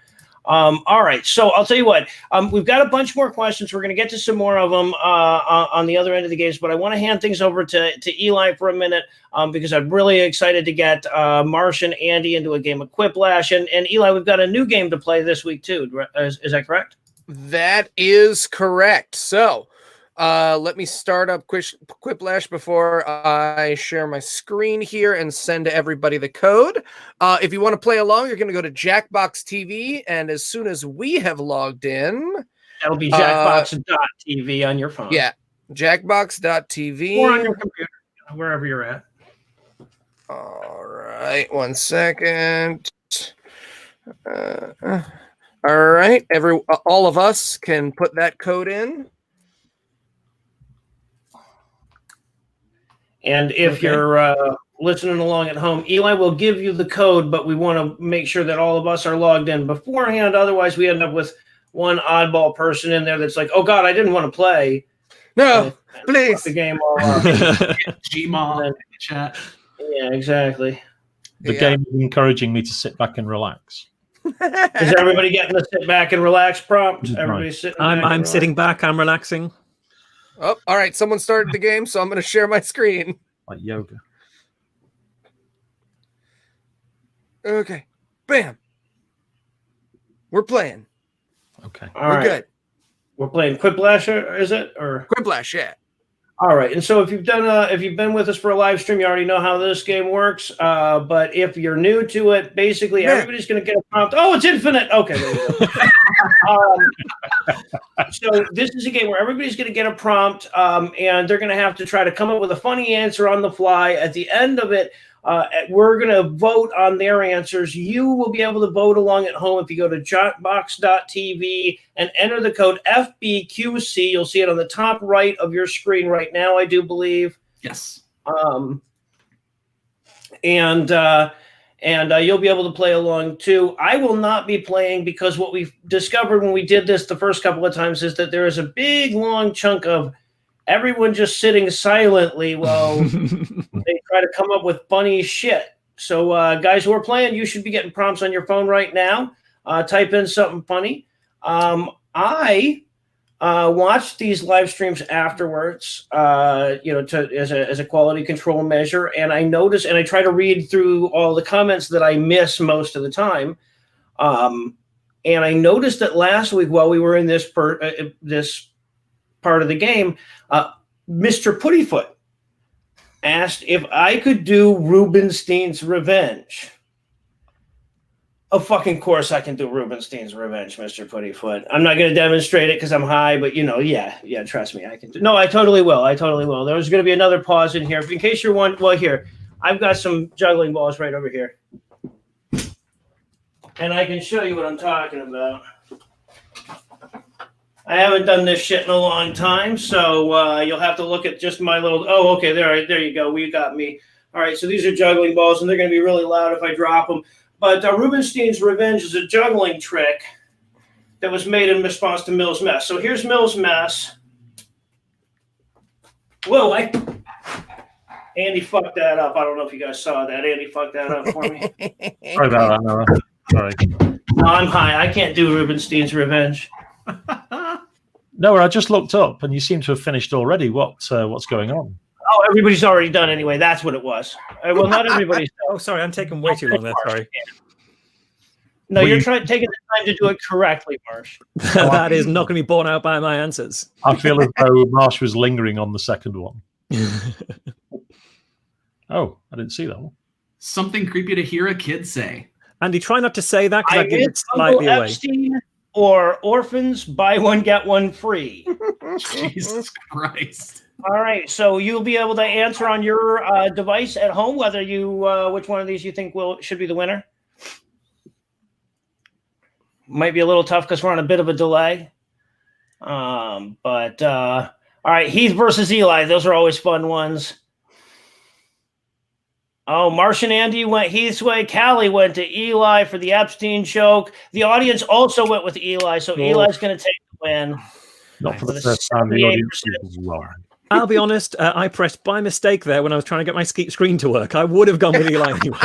All right, so I'll tell you what, we've got a bunch more questions. We're going to get to some more of them on the other end of the games, but I want to hand things over to Eli for a minute because I'm really excited to get Marsh and Andy into a game of Quiplash. And Eli, we've got a new game to play this week too. Is that correct? That is correct. So let me start up Quiplash before I share my screen here and send everybody the code. If you want to play along, you're going to go to Jackbox TV, and as soon as we have logged in, that'll be Jackbox.tv on your phone. Yeah, Jackbox.tv. Or on your computer, wherever you're at. All right, 1 second. All right, all of us can put that code in. And if you're listening along at home, Eli will give you the code, but we want to make sure that all of us are logged in beforehand. Otherwise, we end up with one oddball person in there that's like, oh, God, I didn't want to play. No, please. The game all up. Gmail in the chat. Yeah, exactly. The game is encouraging me to sit back and relax. Is everybody getting the sit back and relax prompt? Everybody's sitting back. I'm sitting back. I'm relaxing. Oh, all right. Someone started the game, so I'm going to share my screen. Like yoga. Okay. Bam. We're playing. Okay. All We're right. good. We're playing Quiplash, is it? Or Quiplash, yeah. all right. And so if you've been with us for a live stream, you already know how this game works. But if you're new to it, basically everybody's going to get a prompt. Oh, it's infinite. Okay. There you go. So this is a game where everybody's going to get a prompt, and they're going to have to try to come up with a funny answer on the fly. At the end of it, we're going to vote on their answers. You will be able to vote along at home if you go to jotbox.tv and enter the code FBQC. You'll see it on the top right of your screen right now, I do believe. Yes. And you'll be able to play along too. I will not be playing because what we've discovered when we did this the first couple of times is that there is a big long chunk of everyone just sitting silently while they try to come up with funny shit. So guys who are playing, you should be getting prompts on your phone right now. Type in something funny. I watched these live streams afterwards, as a quality control measure. And I noticed, and I try to read through all the comments that I miss most of the time. And I noticed that last week while we were in this part of the game, Mr. Puttyfoot asked if I could do Rubinsteins Revenge. Of fucking course I can do Rubinsteins Revenge, Mr. Puttyfoot. I'm not going to demonstrate it because I'm high, but yeah, trust me, I can do. No, I totally will. There's going to be another pause in here. In case you're wondering, well, here, I've got some juggling balls right over here. And I can show you what I'm talking about. I haven't done this shit in a long time, so you'll have to look at just my little. Oh, okay, there you go. We got me. All right, so these are juggling balls, and they're going to be really loud if I drop them. But Rubinstein's Revenge is a juggling trick that was made in response to Mill's mess. So here's Mill's mess. Whoa, Andy fucked that up. I don't know if you guys saw that. Andy fucked that up for me. Sorry about that, Noah. Sorry. No, I'm high. I can't do Rubinstein's Revenge. No, I just looked up, and you seem to have finished already. What's going on? Oh, everybody's already done anyway. That's what it was. Well, not everybody's done. Oh, sorry, I'm taking way too long there. Sorry. No, you're taking the time to do it correctly, Marsh. That is not going to be borne out by my answers. I feel as though Marsh was lingering on the second one. Oh, I didn't see that one. Something creepy to hear a kid say. Andy, try not to say that because I that gives it slightly Uncle away. Epstein or orphans, buy one, get one free. Jesus Christ. All right, so you'll be able to answer on your device at home whether you which one of these you think should be the winner. Might be a little tough because we're on a bit of a delay. But all right, Heath versus Eli. Those are always fun ones. Oh, Marsh and Andy went Heath's way. Callie went to Eli for the Epstein joke. The audience also went with Eli, so Eli's going to take the win. Not for the first time. The audience is wrong. I'll be honest, I pressed by mistake there when I was trying to get my screen to work. I would have gone with Eli anyway.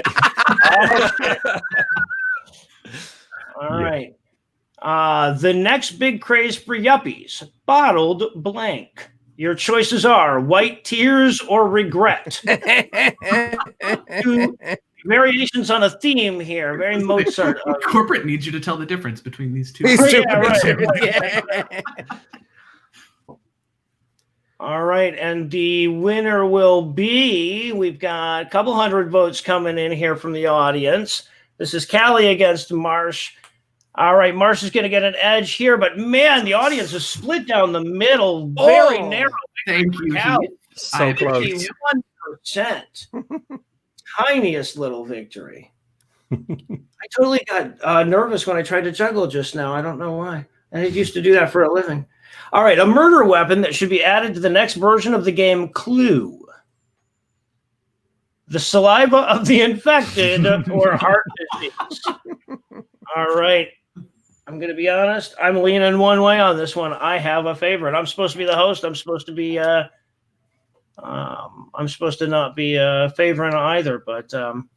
All right. The next big craze for yuppies, bottled blank. Your choices are white tears or regret. Two variations on a theme here. Very Mozart. Corporate needs you to tell the difference between these two. All right, and the winner will be, we've got a couple hundred votes coming in here from the audience. This is Callie against Marsh. All right, Marsh is going to get an edge here, but man, the audience is split down the middle, very narrow. Thank you, Callie. So close. 51%. Tiniest little victory. I totally got nervous when I tried to juggle just now. I don't know why. I used to do that for a living. All right, a murder weapon that should be added to the next version of the game Clue. The saliva of the infected or heart disease. All right. I'm going to be honest. I'm leaning one way on this one. I have a favorite. I'm supposed to be the host. I'm supposed to be. I'm supposed to not be favoring either, but one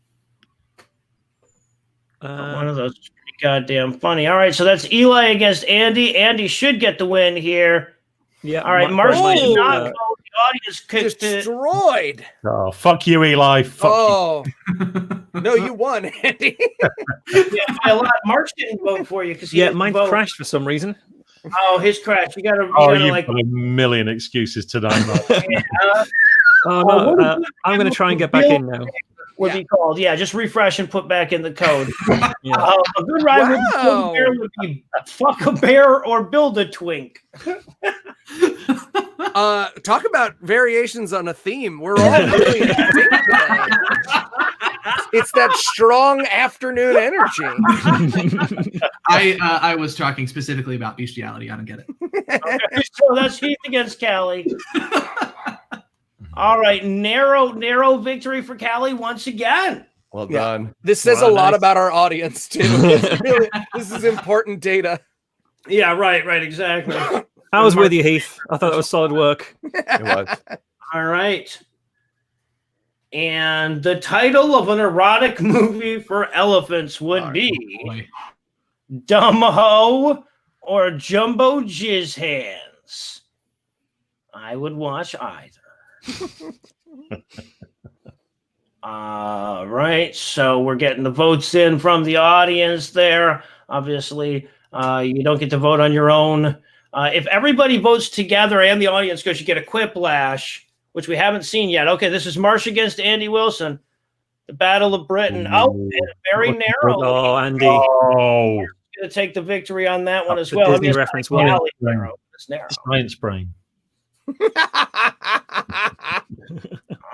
of those is pretty goddamn funny. All right, so that's Eli against Andy. Andy should get the win here. Yeah. All right, Marsh did not go. The audience kicked it. Destroyed. Oh, fuck you, Eli. Fuck you. No, you won, Andy. Yeah, by a lot. Marsh didn't vote for you because mine crashed for some reason. Oh, his crash. You gotta You've like got a million excuses tonight. Oh no, I'm going to try and get back in now. Would be called. Yeah, just refresh and put back in the code. Yeah. A good rhyme would be fuck a bear or build a twink. Talk about variations on a theme. We're all really in sync today. It's that strong afternoon energy. I was talking specifically about bestiality. I don't get it. Okay, so that's Heath against Callie. All right, narrow victory for Callie once again. Well done. This says a lot about our audience too. This is important data. Yeah, right, exactly. I was with you, Heath. I thought that was solid work. It was. All right. And the title of an erotic movie for elephants would be Dumb Ho or Jumbo Jizz Hands. I would watch either. Right, so we're getting the votes in from the audience there. Obviously, you don't get to vote on your own. If everybody votes together and the audience goes, you get a quiplash, which we haven't seen yet. Okay, this is Marsh against Andy Wilson. The Battle of Britain. Oh, and very narrow. Oh, Andy. Oh, Going to take the victory on that one as the well. Disney reference one. Narrow. It's narrow. science brain.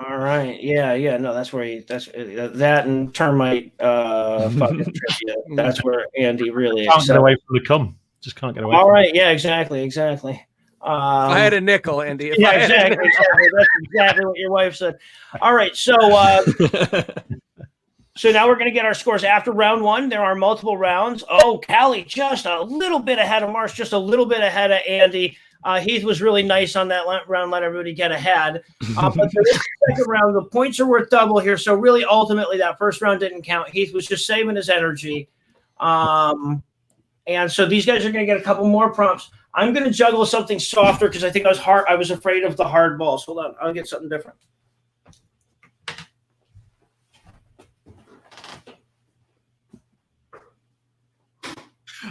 All right. Yeah. No, that's where that's that and termite fucking trivia. That's where Andy really Can't get excels. away from the cum. Just can't get away. All from right. Yeah, exactly. I had a nickel, Andy. Yeah, exactly. That's exactly what your wife said. All right. So so now we're going to get our scores after round one. There are multiple rounds. Oh, Callie just a little bit ahead of Marsh, just a little bit ahead of Andy. Heath was really nice on that round, let everybody get ahead. But for this second round, the points are worth double here. So really, ultimately, that first round didn't count. Heath was just saving his energy. And so these guys are going to get a couple more prompts. I'm going to juggle something softer because I think I was afraid of the hard balls. Hold on. I'll get something different.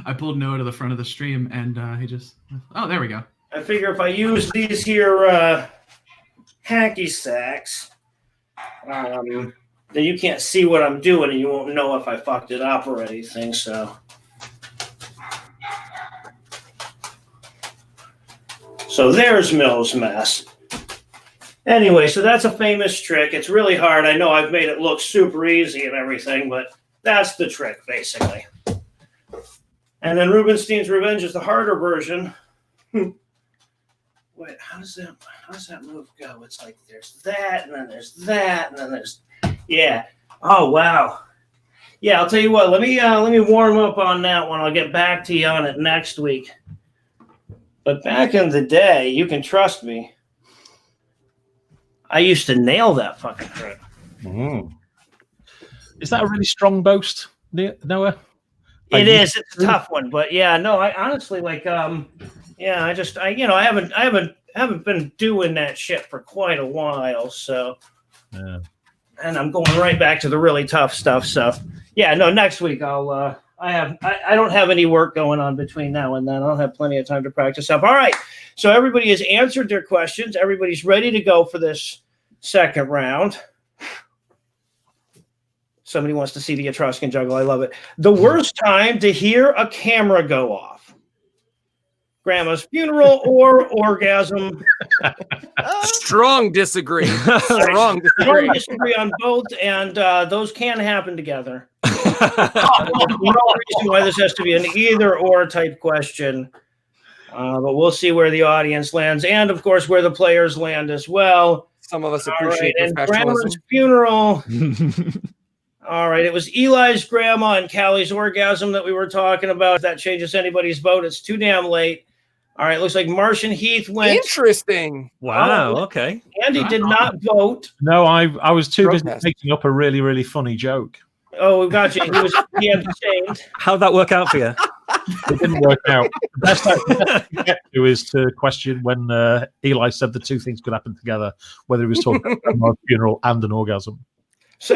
I pulled Noah to the front of the stream, and he just... Oh, there we go. I figure if I use these here hacky sacks, then you can't see what I'm doing, and you won't know if I fucked it up or anything, so... So there's Mill's mess. Anyway, so that's a famous trick. It's really hard. I know I've made it look super easy and everything, but that's the trick, basically. And then Rubinsteins Revenge is the harder version. Wait, how does that move go? It's like there's that, and then there's that, and then there's... Yeah. Oh, wow. Yeah, I'll tell you what. Let me warm up on that one. I'll get back to you on it next week. But back in the day, you can trust me, I used to nail that fucking trick. Is that a really strong boast, Noah? It is. It's a tough one, but yeah, no. I honestly I haven't been doing that shit for quite a while, so. Yeah. And I'm going right back to the really tough stuff. So yeah, no. Next week I'll. I don't have any work going on between now and then. I'll have plenty of time to practice up. All right. So everybody has answered their questions. Everybody's ready to go for this second round. Somebody wants to see the Etruscan juggle. I love it. The worst time to hear a camera go off. Grandma's funeral or orgasm. Strong disagree. Strong disagree on both, and those can happen together. No reason why this has to be an either or type question, but we'll see where the audience lands, and of course where the players land as well. Some of us appreciate and professionalism. Grandma's funeral. All right. It was Eli's grandma and Callie's orgasm that we were talking about. If that changes anybody's vote, it's too damn late. All right. Looks like Marsh and Heath went. Interesting. Wow. Okay. Andy did not vote. No, I was too busy Protest. making up a really, really funny joke. Oh, we got you. He abstained. How'd that work out for you? It didn't work out. The best I can get to is to question when Eli said the two things could happen together, whether he was talking about a funeral and an orgasm. So,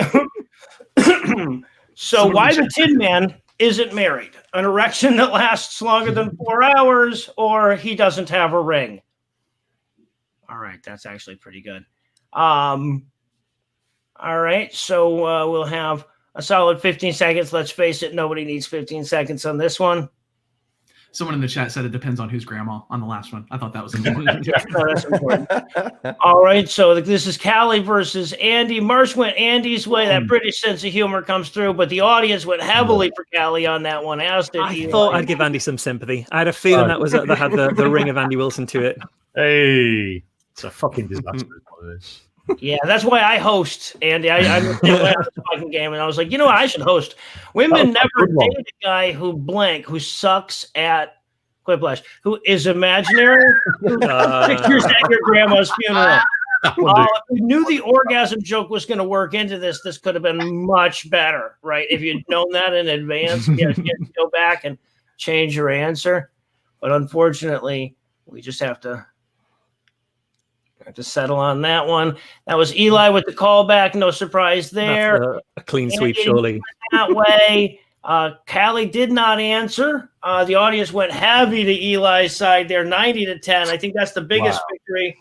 why the Tin Man isn't married? An erection that lasts longer than 4 hours, or he doesn't have a ring? All right, that's actually pretty good. All right, so we'll have a solid 15 seconds. Let's face it, nobody needs 15 seconds on this one. Someone in the chat said it depends on whose grandma on the last one. I thought that was important. No, that's important. All right, so this is Callie versus Andy. Marsh went Andy's way. That British sense of humor comes through, but the audience went heavily for Callie on that one. As did I thought I'd give Andy some sympathy. I had a feeling that had the ring of Andy Wilson to it. Hey, it's a fucking disaster. Is what it is. Yeah, that's why I host, Andy. I'm the fucking game, and I was like, you know what? I should host. Women never date a guy who sucks at Quiplash, who is imaginary, who pictures at your grandma's funeral. If we knew the orgasm joke was going to work into this, this could have been much better, right? If you'd known that in advance, you go back and change your answer. But unfortunately, we just have to settle on that one. That was Eli with the callback. No surprise there. That's a clean sweep, surely. That way. Callie did not answer. The audience went heavy to Eli's side there, 90-10. I think that's the biggest victory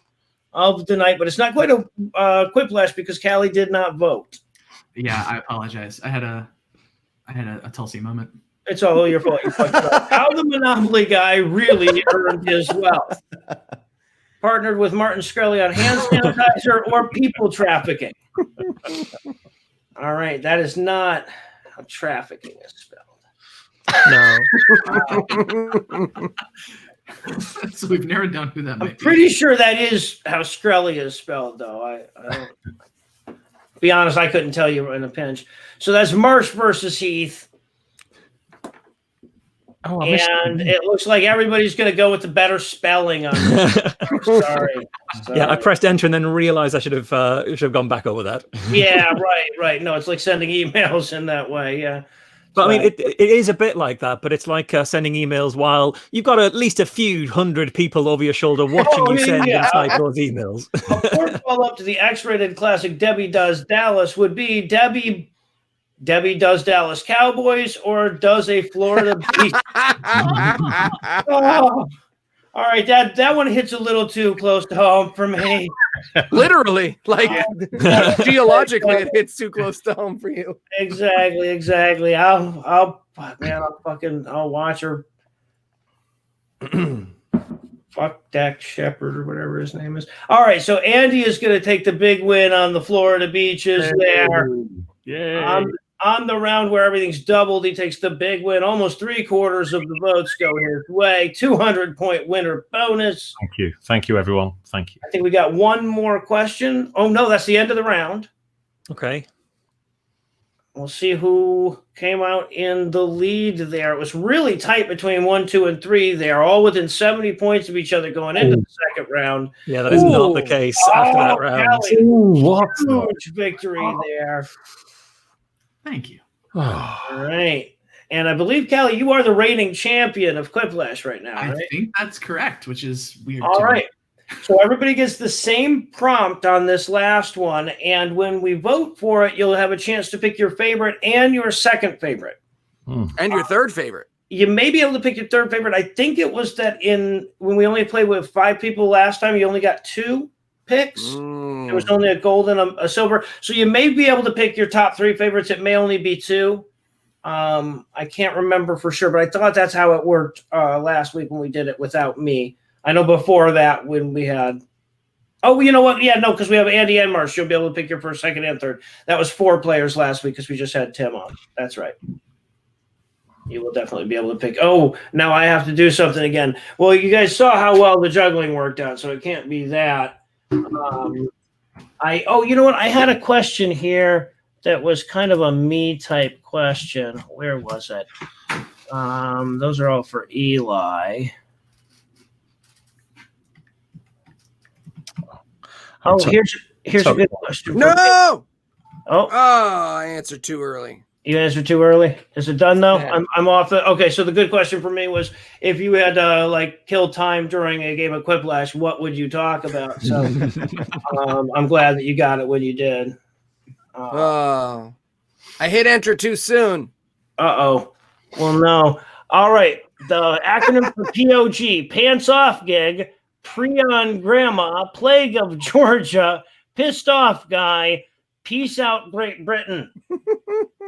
of the night, but it's not quite a Quiplash because Callie did not vote. Yeah, I apologize. I had a Tulsi moment. It's all your fault. You fucked up. How the Monopoly guy really earned his wealth. Partnered with Martin Shkreli on hand sanitizer or people trafficking. All right, that is not how trafficking is spelled. No. So we've narrowed down who that might be. I'm pretty sure that is how Shkreli is spelled, though. I don't, be honest, I couldn't tell you in a pinch. So that's Marsh versus Heath. Oh, and it looks like everybody's going to go with the better spelling on it. Sorry. Yeah, I pressed enter and then realized I should have gone back over that. Yeah, right. No, it's like sending emails in that way. Yeah. But I mean, it is a bit like that, but it's like sending emails while you've got at least a few hundred people over your shoulder watching you send and type those emails. A fourth follow-up to the X-rated classic Debbie Does Dallas would be Debbie does Dallas Cowboys or does a Florida beach. Oh, all right, that one hits a little too close to home for me. Literally, like geologically, it hits too close to home for you. Exactly. I'll watch her. Fuck Dak Shepard or whatever his name is. All right, so Andy is going to take the big win on the Florida beaches there. Yeah. On the round where everything's doubled, he takes the big win. Almost 3/4 of the votes go his way. 200-point winner bonus. Thank you, everyone. Thank you. I think we got one more question. Oh, no, that's the end of the round. Okay. We'll see who came out in the lead there. It was really tight between 1, 2, and 3 there, all within 70 points of each other going into the second round. Yeah, that is not the case after that round. What? Huge victory there. Thank you. All right. And I believe, Callie, you are the reigning champion of Quiplash right now, right? I think that's correct, which is weird. All right. So everybody gets the same prompt on this last one. And when we vote for it, you'll have a chance to pick your favorite and your second favorite. And your third favorite. You may be able to pick your third favorite. I think it was that when we only played with 5 people last time, you only got 2 picks. There was only a gold and a silver. So you may be able to pick your top 3 favorites. It may only be 2. I can't remember for sure, but I thought that's how it worked last week when we did it without me. I know before that when we had – oh, you know what? Yeah, no, because we have Andy and Marsh. You'll be able to pick your first, second, and third. That was 4 players last week because we just had Tim on. That's right. You will definitely be able to pick. Oh, now I have to do something again. Well, you guys saw how well the juggling worked out, so it can't be that. You know what? I had a question here that was kind of a me type question. Where was it? Those are all for Eli. Oh, here's a good question. No. Oh, I answered too early. You answered too early. Is it done though? Yeah. I'm off the. Okay, so the good question for me was if you had to like kill time during a game of Quiplash, what would you talk about? So I'm glad that you got it when you did. I hit enter too soon. Well, no. All right. The acronym for POG: Pants Off Gig, Prion Grandma, Plague of Georgia, Pissed Off Guy, Peace Out Great Britain.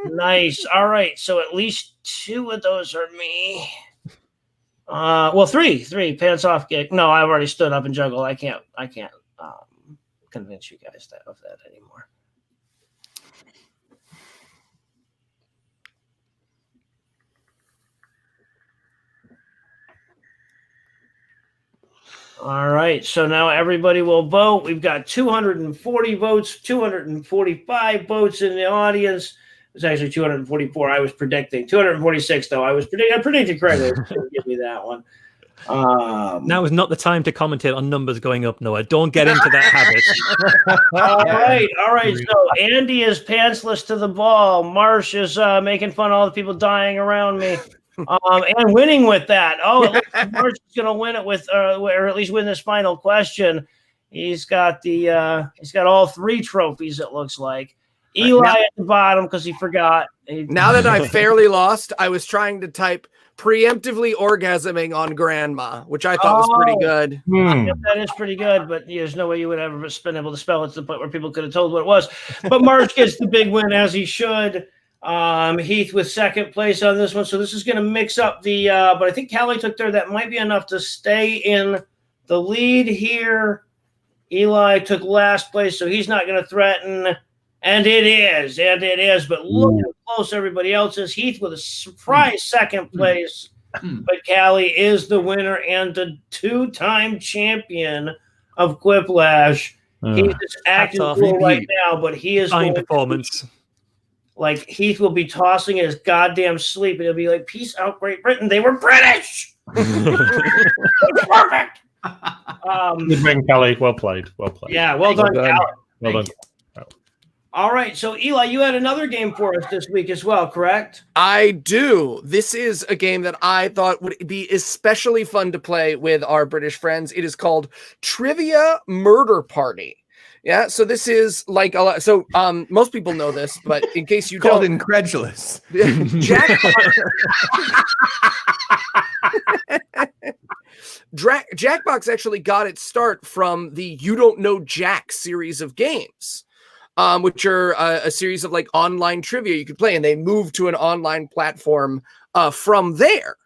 Nice. All right. So at least 2 of those are me. Well, three. Pants Off Gig. No, I've already stood up and juggled. I can't convince you guys of that anymore. All right, so now everybody will vote. We've got 240 votes, 245 votes in the audience. It's actually 244. I was predicting 246, though. I predicted correctly. Give me that one. Now is not the time to commentate on numbers going up, Noah. Don't get into that habit. All right. So Andy is pantsless to the ball. Marsh is making fun of all the people dying around me. And winning with that. Oh, it looks like Marsh is going to win it with, or at least win this final question. He's got all 3 trophies. It looks like Eli at the bottom because he forgot. Now that I fairly lost, I was trying to type preemptively orgasming on grandma, which I thought was pretty good. That is pretty good, but there's no way you would ever been able to spell it to the point where people could have told what it was. But Marsh gets the big win as he should. Heath with second place on this one. So this is going to mix up the, but I think Callie took there. That might be enough to stay in the lead here. Eli took last place, so he's not going to threaten. And it is. But look how close everybody else is. Heath with a surprise second place. But Callie is the winner and the 2-time champion of Quiplash. He's just acting cool right now, but he is fine performance. Like Heath will be tossing in his goddamn sleep, and he'll be like, "Peace out, Great Britain. They were British." Perfect. Good win, Callie. Well played. Yeah, well done, Callie. Well done. All right, so Eli, you had another game for us this week as well, correct? I do. This is a game that I thought would be especially fun to play with our British friends. It is called Trivia Murder Party. Yeah, so this is like a lot. So most people know this, but in case you called don't, incredulous. Jackbox actually got its start from the You Don't Know Jack series of games, which are a series of like online trivia you could play, and they moved to an online platform from there.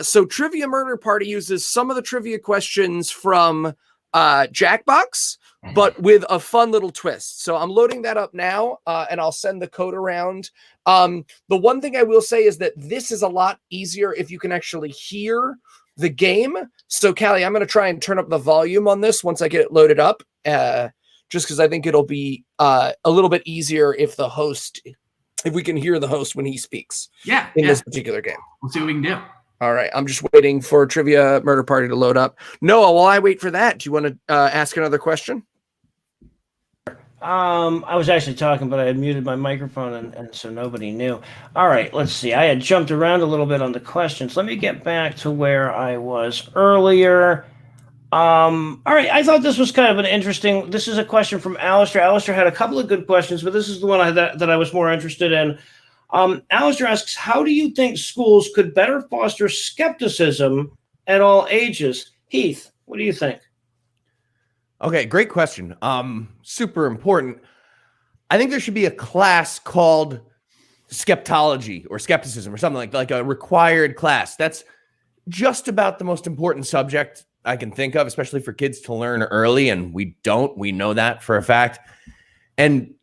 So Trivia Murder Party uses some of the trivia questions from Jackbox, but with a fun little twist. So I'm loading that up now, and I'll send the code around. The one thing I will say is that this is a lot easier if you can actually hear the game. So Callie, I'm going to try and turn up the volume on this once I get it loaded up, just because I think it'll be a little bit easier if we can hear the host when he speaks. In this particular game. We'll see what we can do. All right, I'm just waiting for Trivia Murder Party to load up. Noah, while I wait for that, do you want to ask another question? I was actually talking, but I had muted my microphone, and so nobody knew. All right, let's see. I had jumped around a little bit on the questions. Let me get back to where I was earlier. All right, I thought this was kind of an interesting. This is a question from Alistair. Alistair had a couple of good questions, but this is the one that I was more interested in. Alistair asks, how do you think schools could better foster skepticism at all ages? Heath, what do you think? Okay, great question. Super important. I think there should be a class called skeptology or skepticism or something like a required class. That's just about the most important subject I can think of, especially for kids to learn early. And we know that for a fact. And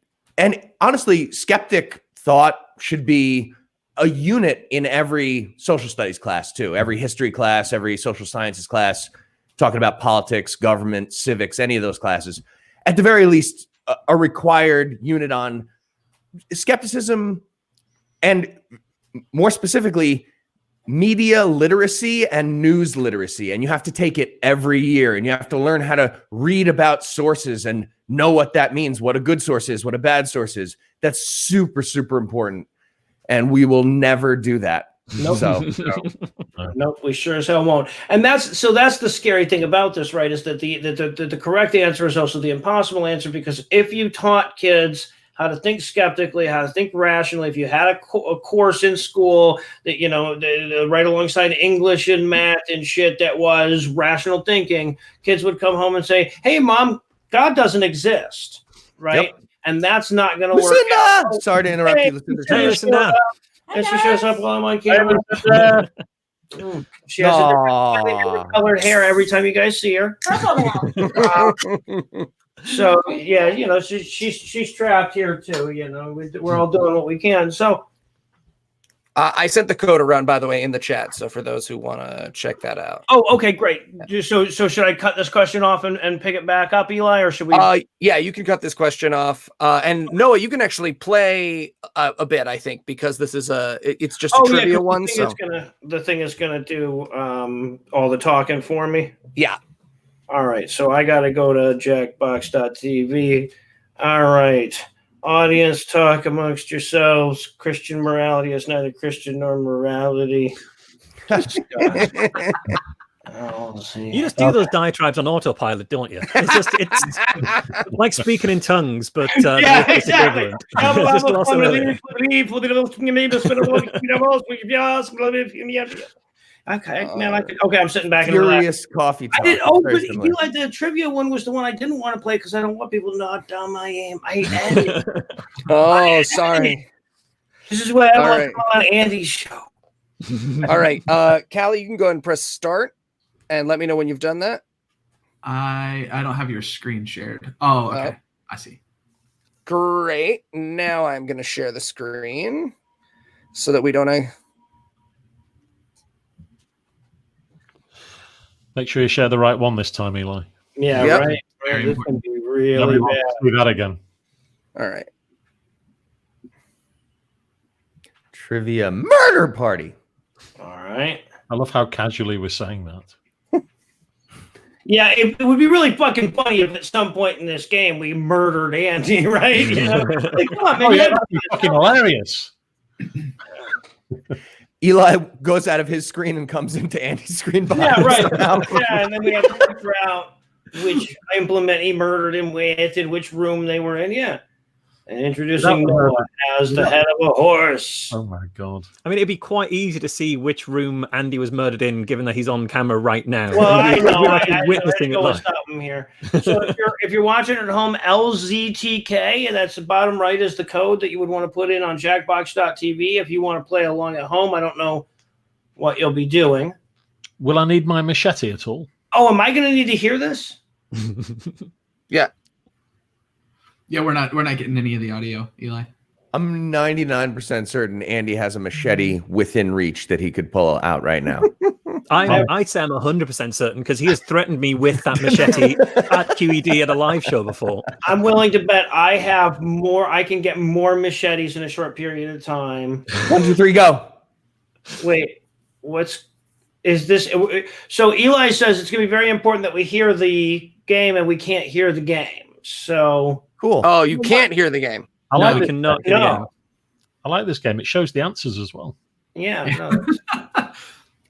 honestly, skeptic thought should be a unit in every social studies class too, every history class, every social sciences class, talking about politics, government, civics, any of those classes. At the very least, a required unit on skepticism, and more specifically, media literacy and news literacy. And you have to take it every year, and you have to learn how to read about sources and know what that means, what a good source is, what a bad source is. That's super, super important. And we will never do that. Nope. So, nope, we sure as hell won't. And that's the scary thing about this, right? Is that the correct answer is also the impossible answer, because if you taught kids how to think skeptically, how to think rationally, if you had a course in school that, you know, right alongside English and math and shit that was rational thinking, kids would come home and say, "Hey, Mom, God doesn't exist," right? Yep. And that's not going to work out. Sorry to interrupt you. Lucinda. And she shows up while I'm on camera. She has a colored hair every time you guys see her. So yeah, you know, she's trapped here too. You know, we're all doing what we can. So I sent the code around, by the way, in the chat. So for those who want to check that out. Oh, okay, great. So should I cut this question off and pick it back up, Eli, or should we? Yeah, you can cut this question off. And Noah, you can actually play a bit, I think, because this is it's just a trivia one. So the thing is gonna do all the talking for me. Yeah. All right. So I got to go to jackbox.tv. All right. Audience, talk amongst yourselves. Christian morality is neither Christian nor morality. You just do those diatribes on autopilot, don't you? It's like speaking in tongues, but yeah, exactly. Okay, man. I'm sitting back and furious coffee talk. I did. Oh, but you like the trivia one was the one I didn't want to play because I don't want people to know how dumb I am. I hate Andy. Oh, sorry. This is what I want on Andy's show. All right, Callie, you can go ahead and press start, and let me know when you've done that. I don't have your screen shared. Oh, okay. I see. Great. Now I'm going to share the screen so that we don't. Make sure you share the right one this time, Eli. Yeah, yep. Right. This can be really bad. Do that again. All right. Trivia murder party. All right. I love how casually we're saying that. Yeah, it would be really fucking funny if at some point in this game we murdered Andy, right? You know? Like, come on, man. That'd be fucking hilarious. Eli goes out of his screen and comes into Andy's screen. Yeah, right. Yeah, and then we have to figure out which implement he murdered him with and which room they were in. Yeah. And introducing Noah as the head of a horse. Oh my god! I mean, it'd be quite easy to see which room Andy was murdered in, given that he's on camera right now. Well, I know. I'm witnessing it here. So if you're watching at home, LZTK, and that's the bottom right is the code that you would want to put in on jackbox.tv if you want to play along at home. I don't know what you'll be doing. Will I need my machete at all? Oh, am I going to need to hear this? Yeah. Yeah, we're not getting any of the audio, Eli. I'm 99% certain Andy has a machete within reach that he could pull out right now. I'd say I'm 100% certain because he has threatened me with that machete at QED at a live show before. I'm willing to bet I have more. I can get more machetes in a short period of time. 1, 2, 3, go. Wait, is this? So Eli says it's going to be very important that we hear the game and we can't hear the game. So cool. Oh, you can't hear the game. I like we cannot hear the game. I like this game. It shows the answers as well. Yeah. No,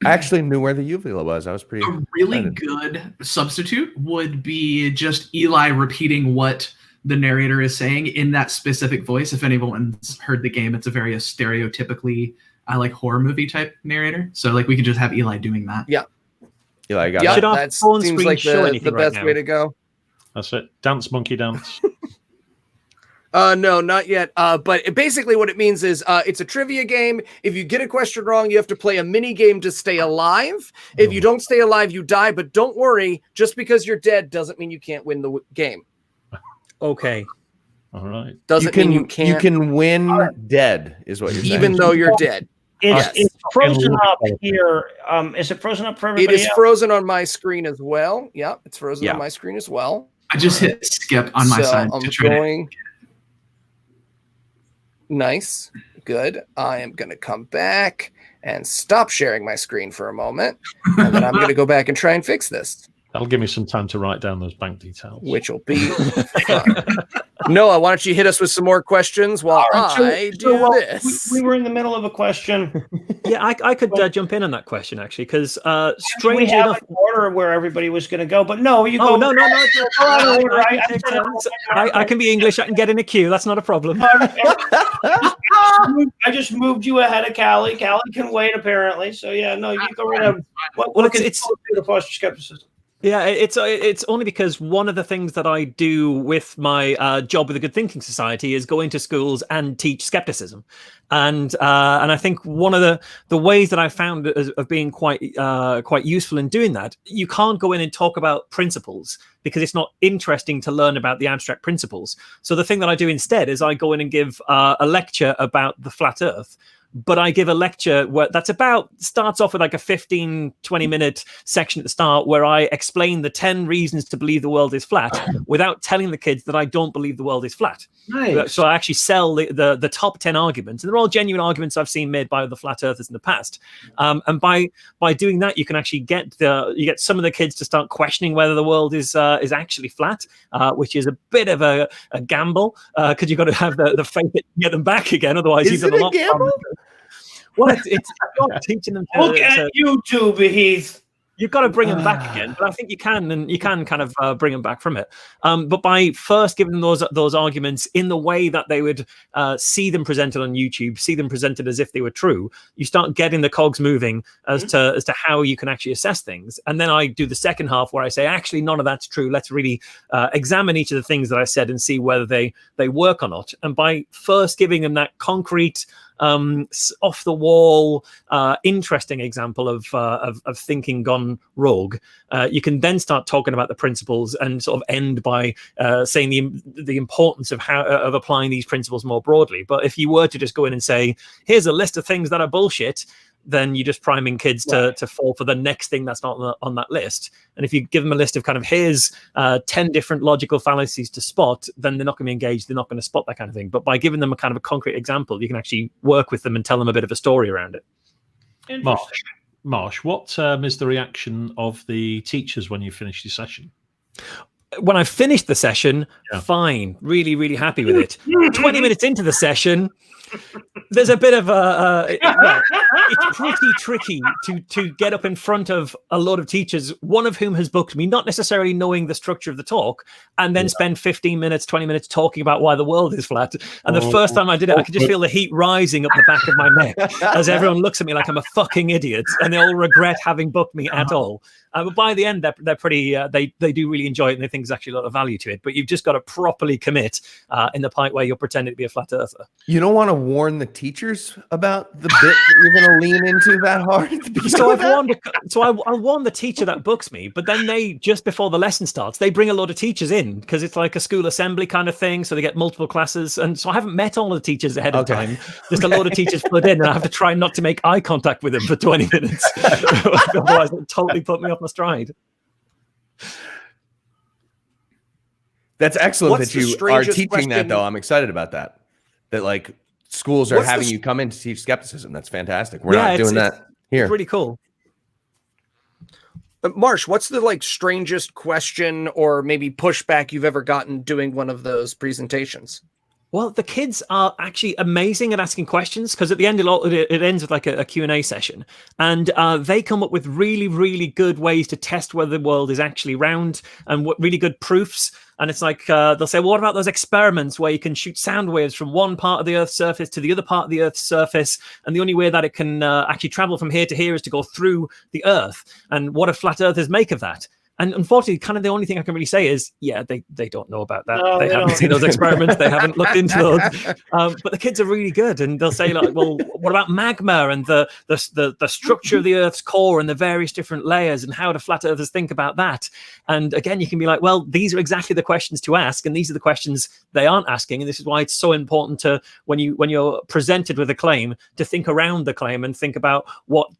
I actually knew where the uvula was. I was pretty. A really good substitute would be just Eli repeating what the narrator is saying in that specific voice. If anyone's heard the game, it's a very stereotypically like horror movie type narrator. So like we could just have Eli doing that. Yeah. Eli got yeah, it. that seems like the best way to go. That's it. Dance, monkey dance. No, not yet. But basically what it means is it's a trivia game. If you get a question wrong, you have to play a mini game to stay alive. If you don't stay alive, you die. But don't worry, just because you're dead doesn't mean you can't win the game. Okay. All right. Doesn't mean you can't. You can win dead, is what you're saying. Even though you're dead. It's frozen up here. Is it frozen up for everybody? It is frozen on my screen as well. Yeah, it's frozen on my screen as well. I just hit skip on my side I'm to try going. Nice. Good. I am going to come back and stop sharing my screen for a moment. And then I'm going to go back and try and fix this. That'll give me some time to write down those bank details. Which will be fun. Noah, why don't you hit us with some more questions while I do this? We were in the middle of a question. Yeah, I could jump in on that question, actually, because strangely enough, an order where everybody was going to go, but no, you go. No. I can be English. I can get in a queue. That's not a problem. I just moved you ahead of Callie. Callie can wait, apparently. So yeah, no, you go right ahead. Well, it's to foster skepticism. Yeah, it's only because one of the things that I do with my job with the Good Thinking Society is go into schools and teach skepticism, and I think one of the ways that I found of being quite useful in doing that, you can't go in and talk about principles because it's not interesting to learn about the abstract principles. So the thing that I do instead is I go in and give a lecture about the flat Earth. But I give a lecture starts off with like a 15-20 minute section at the start where I explain the 10 reasons to believe the world is flat without telling the kids that I don't believe the world is flat. Nice. So I actually sell the top 10 arguments, and they're all genuine arguments I've seen made by the flat earthers in the past. And by doing that, you can actually get some of the kids to start questioning whether the world is actually flat, which is a bit of a gamble because you've got to have the faith that you get them back again. Otherwise, is it a gamble? Well, it's not teaching them to look at YouTube, Heath. You've got to bring them back again, but I think you can kind of bring them back from it. But by first giving them those arguments in the way that they would see them presented on YouTube, see them presented as if they were true, you start getting the cogs moving as to how you can actually assess things. And then I do the second half where I say, actually, none of that's true. Let's really examine each of the things that I said and see whether they work or not. And by first giving them that concrete, off the wall, interesting example of thinking gone rogue, you can then start talking about the principles and sort of end by saying the importance of applying these principles more broadly. But if you were to just go in and say, here's a list of things that are bullshit, then you're just priming kids to fall for the next thing that's not on that list. And if you give them a list of kind of here's 10 different logical fallacies to spot, then they're not going to be engaged. They're not going to spot that kind of thing. But by giving them a kind of a concrete example, you can actually work with them and tell them a bit of a story around it. Marsh, what is the reaction of the teachers when you finish your session? When I finished the session, fine, really, really happy with it. 20 minutes into the session, there's a bit of it's pretty tricky to get up in front of a lot of teachers, one of whom has booked me, not necessarily knowing the structure of the talk, and then spend 15 minutes, 20 minutes talking about why the world is flat. And the first time I did it, I could just feel the heat rising up the back of my neck as everyone looks at me like I'm a fucking idiot, and they all regret having booked me at all. But by the end, they're pretty. They do really enjoy it, and they think there's actually a lot of value to it. But you've just got to properly commit in the point where you're pretending to be a flat earther. You don't want to warn the teachers about the bit that you're going to lean into that hard. I'll warn the teacher that books me, but then they just before the lesson starts, they bring a lot of teachers in because it's like a school assembly kind of thing. So they get multiple classes, and so I haven't met all of the teachers ahead of time. Just a lot of teachers put in, and I have to try not to make eye contact with them for 20 minutes. Otherwise, they'll totally put me off my stride. That's excellent that you are teaching that, though. I'm excited about that. That like schools are having you come in to teach skepticism. That's fantastic. We're not doing that here. It's pretty cool. Marsh, what's the like strangest question or maybe pushback you've ever gotten doing one of those presentations? Well, the kids are actually amazing at asking questions because at the end it ends with like a Q&A session, and they come up with really, really good ways to test whether the world is actually round and what really good proofs. And it's like they'll say, well, what about those experiments where you can shoot sound waves from one part of the Earth's surface to the other part of the Earth's surface, and the only way that it can actually travel from here to here is to go through the Earth? And what do flat earthers make of that? And unfortunately, kind of the only thing I can really say is, they don't know about that. No, they haven't seen those experiments. They haven't looked into those. But the kids are really good, and they'll say, like, well, what about magma and the structure of the Earth's core and the various different layers, and how do flat earthers think about that? And again, you can be like, well, these are exactly the questions to ask, and these are the questions they aren't asking, and this is why it's so important to when you're presented with a claim to think around the claim and think about what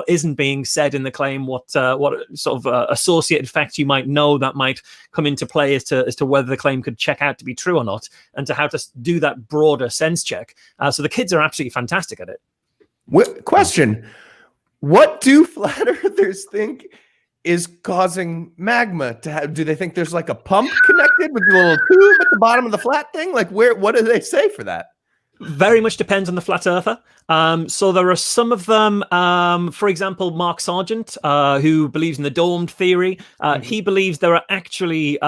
isn't being said in the claim, what sort of associated associated facts you might know that might come into play as to whether the claim could check out to be true or not, and to how to do that broader sense check. So the kids are absolutely fantastic at it. Question: what do flat earthers think is causing magma to have? Do they think there's like a pump connected with the little tube at the bottom of the flat thing? Like, what do they say for that? Very much depends on the flat earther. So there are some of them, for example, Mark Sargent, who believes in the domed theory. He believes there are actually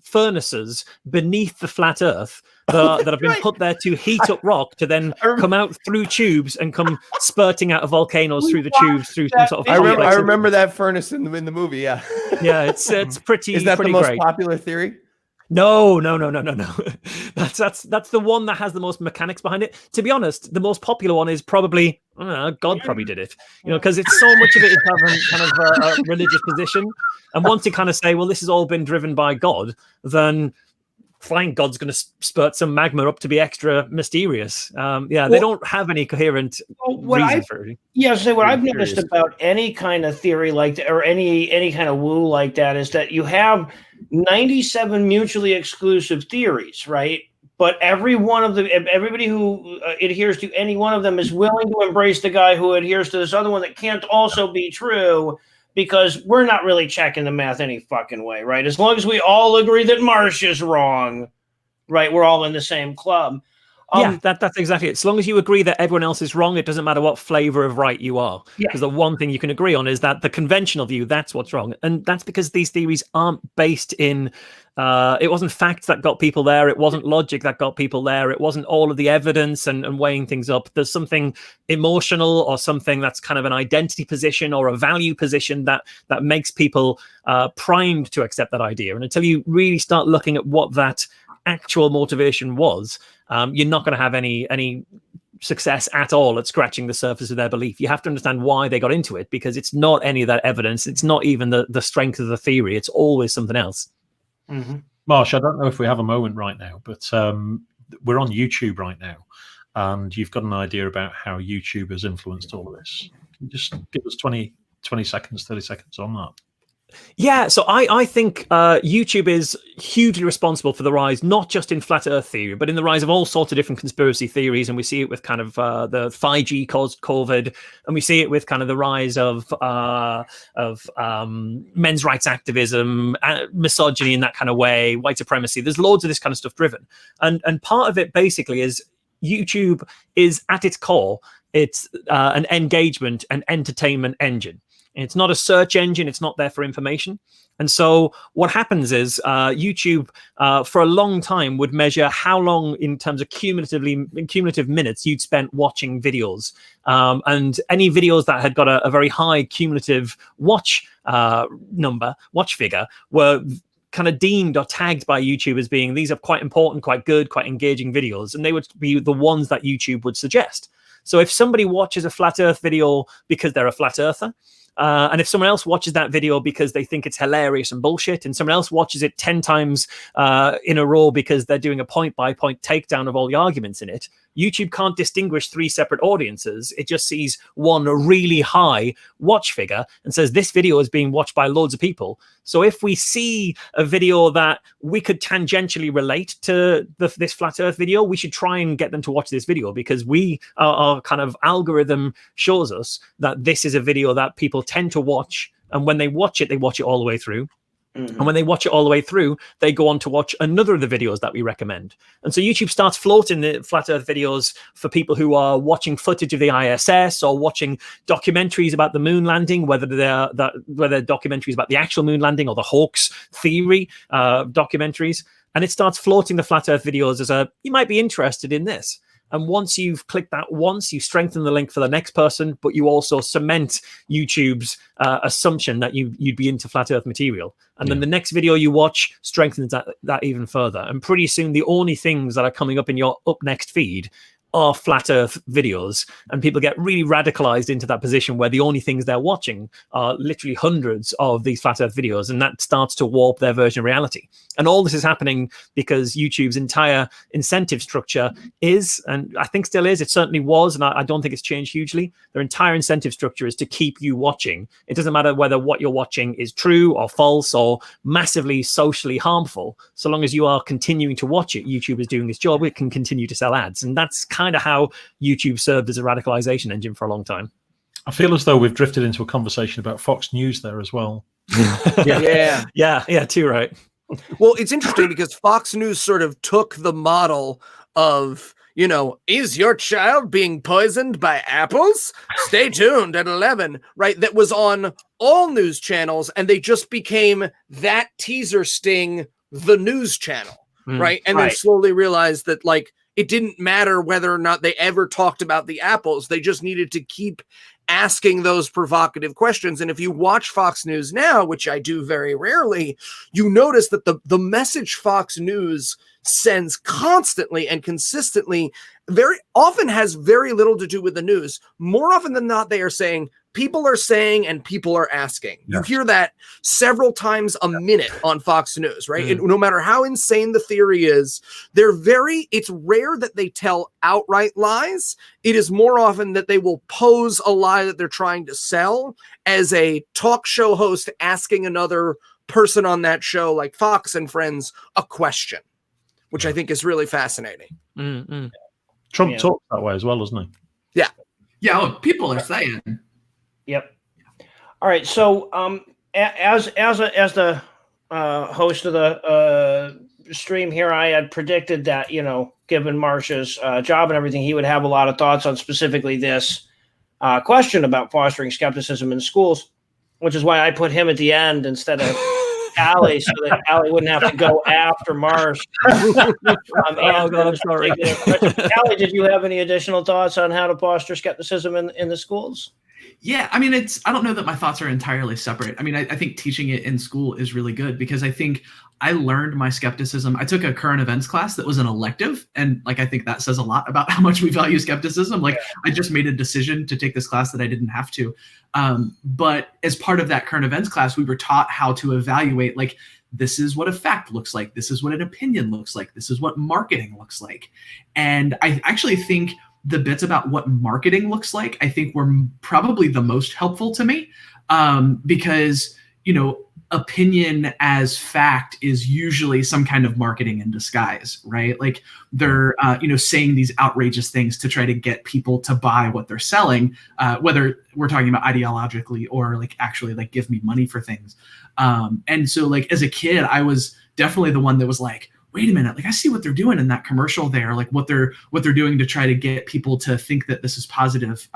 furnaces beneath the flat earth that have been put there to heat up rock to then come out through tubes and come spurting out of volcanoes through the tubes through some sort of. I remember that furnace in the movie. Yeah, yeah, it's pretty. Is that pretty the most great. Popular theory? No. That's the one that has the most mechanics behind it. To be honest, the most popular one is probably God probably did it. Because it's so much of it is having kind of a religious position, and once you kind of say, well, this has all been driven by God, then fine, God's going to spurt some magma up to be extra mysterious. They don't have any coherent reason for it. Yeah, so what I've noticed about any kind of theory like that, or any kind of woo like that, is that you have 97 mutually exclusive theories, right? But everybody who adheres to any one of them is willing to embrace the guy who adheres to this other one that can't also be true, because we're not really checking the math any fucking way, right? As long as we all agree that Marsh is wrong, right? We're all in the same club. That's exactly it. As long as you agree that everyone else is wrong, it doesn't matter what flavor of right you are. Because the one thing you can agree on is that the conventional view, that's what's wrong. And that's because these theories aren't based in... it wasn't facts that got people there. It wasn't logic that got people there. It wasn't all of the evidence and weighing things up. There's something emotional or something that's kind of an identity position or a value position that makes people primed to accept that idea. And until you really start looking at what that actual motivation was, you're not going to have any success at all at scratching the surface of their belief. You have to understand why they got into it, because it's not any of that evidence. It's not even the strength of the theory. It's always something else. Mm-hmm. Marsh, I don't know if we have a moment right now, but we're on YouTube right now, and you've got an idea about how YouTube has influenced all of this. Can you just give us 20 seconds, 30 seconds on that? Yeah, so I think YouTube is hugely responsible for the rise, not just in flat Earth theory, but in the rise of all sorts of different conspiracy theories. And we see it with kind of the 5G caused COVID, and we see it with kind of the rise of men's rights activism, misogyny in that kind of way, white supremacy. There's loads of this kind of stuff driven. And part of it basically is YouTube is at its core, it's an engagement and entertainment engine. It's not a search engine. It's not there for information. And so what happens is YouTube, for a long time, would measure how long, in terms of cumulative minutes, you'd spent watching videos. And any videos that had got a very high cumulative watch figure, were kind of deemed or tagged by YouTube as being, these are quite important, quite good, quite engaging videos. And they would be the ones that YouTube would suggest. So if somebody watches a flat Earth video because they're a flat earther, and if someone else watches that video because they think it's hilarious and bullshit, and someone else watches it 10 times in a row because they're doing a point-by-point takedown of all the arguments in it, YouTube can't distinguish three separate audiences. It just sees one really high watch figure and says, this video is being watched by loads of people. So if we see a video that we could tangentially relate to this flat Earth video, we should try and get them to watch this video, because our kind of algorithm shows us that this is a video that people tend to watch. And when they watch it all the way through. Mm-hmm. And when they watch it all the way through, they go on to watch another of the videos that we recommend. And so YouTube starts floating the flat Earth videos for people who are watching footage of the ISS or watching documentaries about the moon landing, whether they're documentaries about the actual moon landing or the hoax theory documentaries. And it starts floating the flat Earth videos as you might be interested in this. And once you've clicked that once, you strengthen the link for the next person, but you also cement YouTube's assumption that you'd be into flat Earth material. And then the next video you watch strengthens that even further. And pretty soon, the only things that are coming up in your up next feed are flat earth videos, and people get really radicalized into that position where the only things they're watching are literally hundreds of these flat earth videos, and that starts to warp their version of reality. And all this is happening because YouTube's entire incentive structure is, and I think still is, it certainly was, and I don't think it's changed hugely. Their entire incentive structure is to keep you watching. It doesn't matter whether what you're watching is true or false or massively socially harmful. So long as you are continuing to watch it, YouTube is doing its job. It can continue to sell ads. And that's kind of how YouTube served as a radicalization engine for a long time. I feel as though we've drifted into a conversation about Fox News there as well. Yeah, too right. Well, it's interesting because Fox News sort of took the model of, you know, is your child being poisoned by apples? Stay tuned at 11, right? That was on all news channels, and they just became that teaser sting, the news channel, right? And then slowly realized that, like, it didn't matter whether or not they ever talked about the apples. They just needed to keep asking those provocative questions. And if you watch Fox News now, which I do very rarely, you notice that the message Fox News sends constantly and consistently very often has very little to do with the news. More often than not, they are saying, people are saying and people are asking. You hear that several times a minute on Fox News, right? No matter how insane the theory is, it's rare that they tell outright lies. It is more often that they will pose a lie that they're trying to sell as a talk show host asking another person on that show, like Fox and Friends, a question, which I think is really fascinating. Trump talks that way as well, doesn't he? Yeah. Yeah, well, people are saying. Yep. All right. So, as the host of the stream here, I had predicted that, you know, given Marsh's job and everything, he would have a lot of thoughts on specifically this question about fostering skepticism in schools, which is why I put him at the end instead of Allie, so that Allie wouldn't have to go after Marsh. Oh God, I'm sorry. Allie, did you have any additional thoughts on how to foster skepticism in the schools? Yeah, I mean, I don't know that my thoughts are entirely separate. I mean, I think teaching it in school is really good because I think I learned my skepticism. I took a current events class that was an elective, and like I think that says a lot about how much we value skepticism. Like, I just made a decision to take this class that I didn't have to. But as part of that current events class, we were taught how to evaluate, like, this is what a fact looks like. This is what an opinion looks like. This is what marketing looks like. And I actually think the bits about what marketing looks like, I think were probably the most helpful to me because, you know, opinion as fact is usually some kind of marketing in disguise, right? Like they're, you know, saying these outrageous things to try to get people to buy what they're selling, whether we're talking about ideologically or like actually like give me money for things. And so like as a kid, I was definitely the one that was like, wait a minute, like I see what they're doing in that commercial there, like what they're doing to try to get people to think that this is positive.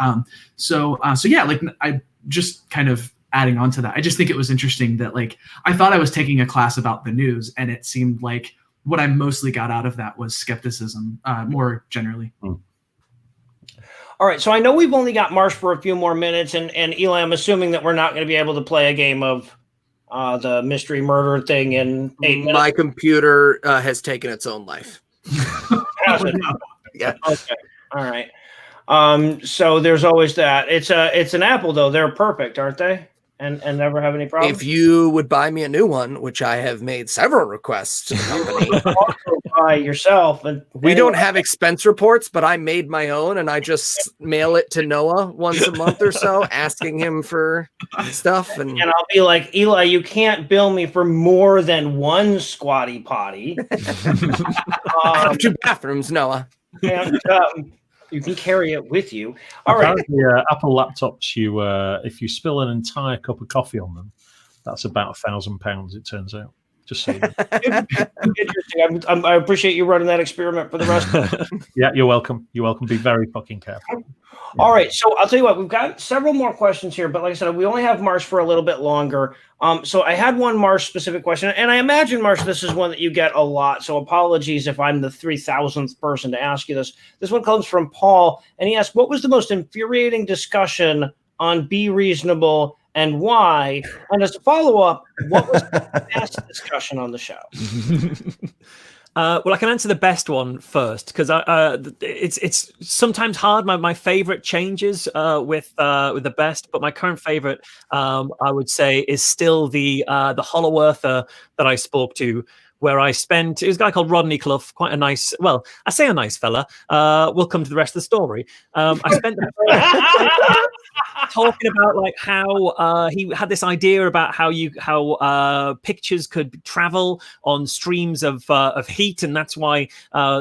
So yeah, like I just kind of adding on to that, I just think it was interesting that like I thought I was taking a class about the news, and it seemed like what I mostly got out of that was skepticism, more generally. All right, so I know we've only got Marsh for a few more minutes, and Eli, I'm assuming that we're not going to be able to play a game of the mystery murder thing in 8 minutes. My computer has taken its own life. Yeah. Okay. All right. So there's always that. It's an Apple though. They're perfect, aren't they? And never have any problems. If you would buy me a new one, which I have made several requests to the company. Also buy yourself. And we don't have expense reports, but I made my own, and I just mail it to Noah once a month or so, asking him for stuff. And I'll be like, Eli, you can't bill me for more than one squatty potty. I have 2 bathrooms, Noah. And you can carry it with you. All Apparently, right. Apple laptops, you if you spill an entire cup of coffee on them, that's about £1,000. It turns out. Just so you know. Interesting. I appreciate you running that experiment for the rest. Yeah, you're welcome. You're welcome. Be very fucking careful. Yeah. All right, so I'll tell you what, we've got several more questions here, but like I said, we only have Marsh for a little bit longer. So I had one Marsh specific question, and I imagine, Marsh, this is one that you get a lot, so apologies if I'm the 3,000th person to ask you this. This one comes from Paul, and he asked, what was the most infuriating discussion on Be Reasonable and why? And as a follow-up, what was the best discussion on the show? Well, I can answer the best one first because it's sometimes hard. My favorite changes with the best, but my current favorite, I would say, is still the Hollow Earther that I spoke to, where I spent. It was a guy called Rodney Clough, quite a nice. Well, I say a nice fella. We'll come to the rest of the story. I spent talking about like how he had this idea about how pictures could travel on streams of heat, and that's why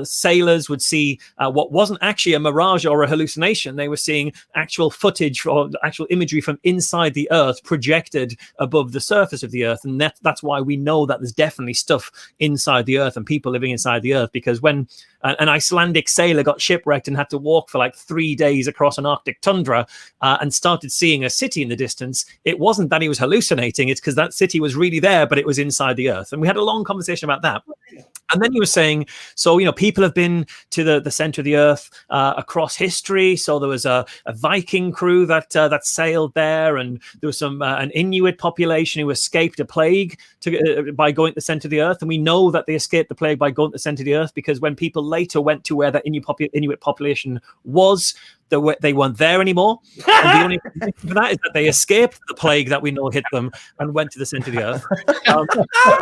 sailors would see what wasn't actually a mirage or a hallucination. They were seeing actual footage or actual imagery from inside the Earth projected above the surface of the Earth, and that's why we know that there's definitely stuff inside the Earth and people living inside the Earth, because when an Icelandic sailor got shipwrecked and had to walk for like 3 days across an Arctic tundra and started seeing a city in the distance, it wasn't that he was hallucinating, it's because that city was really there, but it was inside the Earth. And we had a long conversation about that. And then he was saying, so, you know, people have been to the center of the Earth across history. So there was a Viking crew that sailed there, and there was an Inuit population who escaped a plague by going to the center of the Earth. And we know that they escaped the plague by going to the center of the Earth because when people later went to where the Inuit population was, they weren't there anymore. And the only reason for that is that they escaped the plague that we know hit them and went to the center of the Earth. And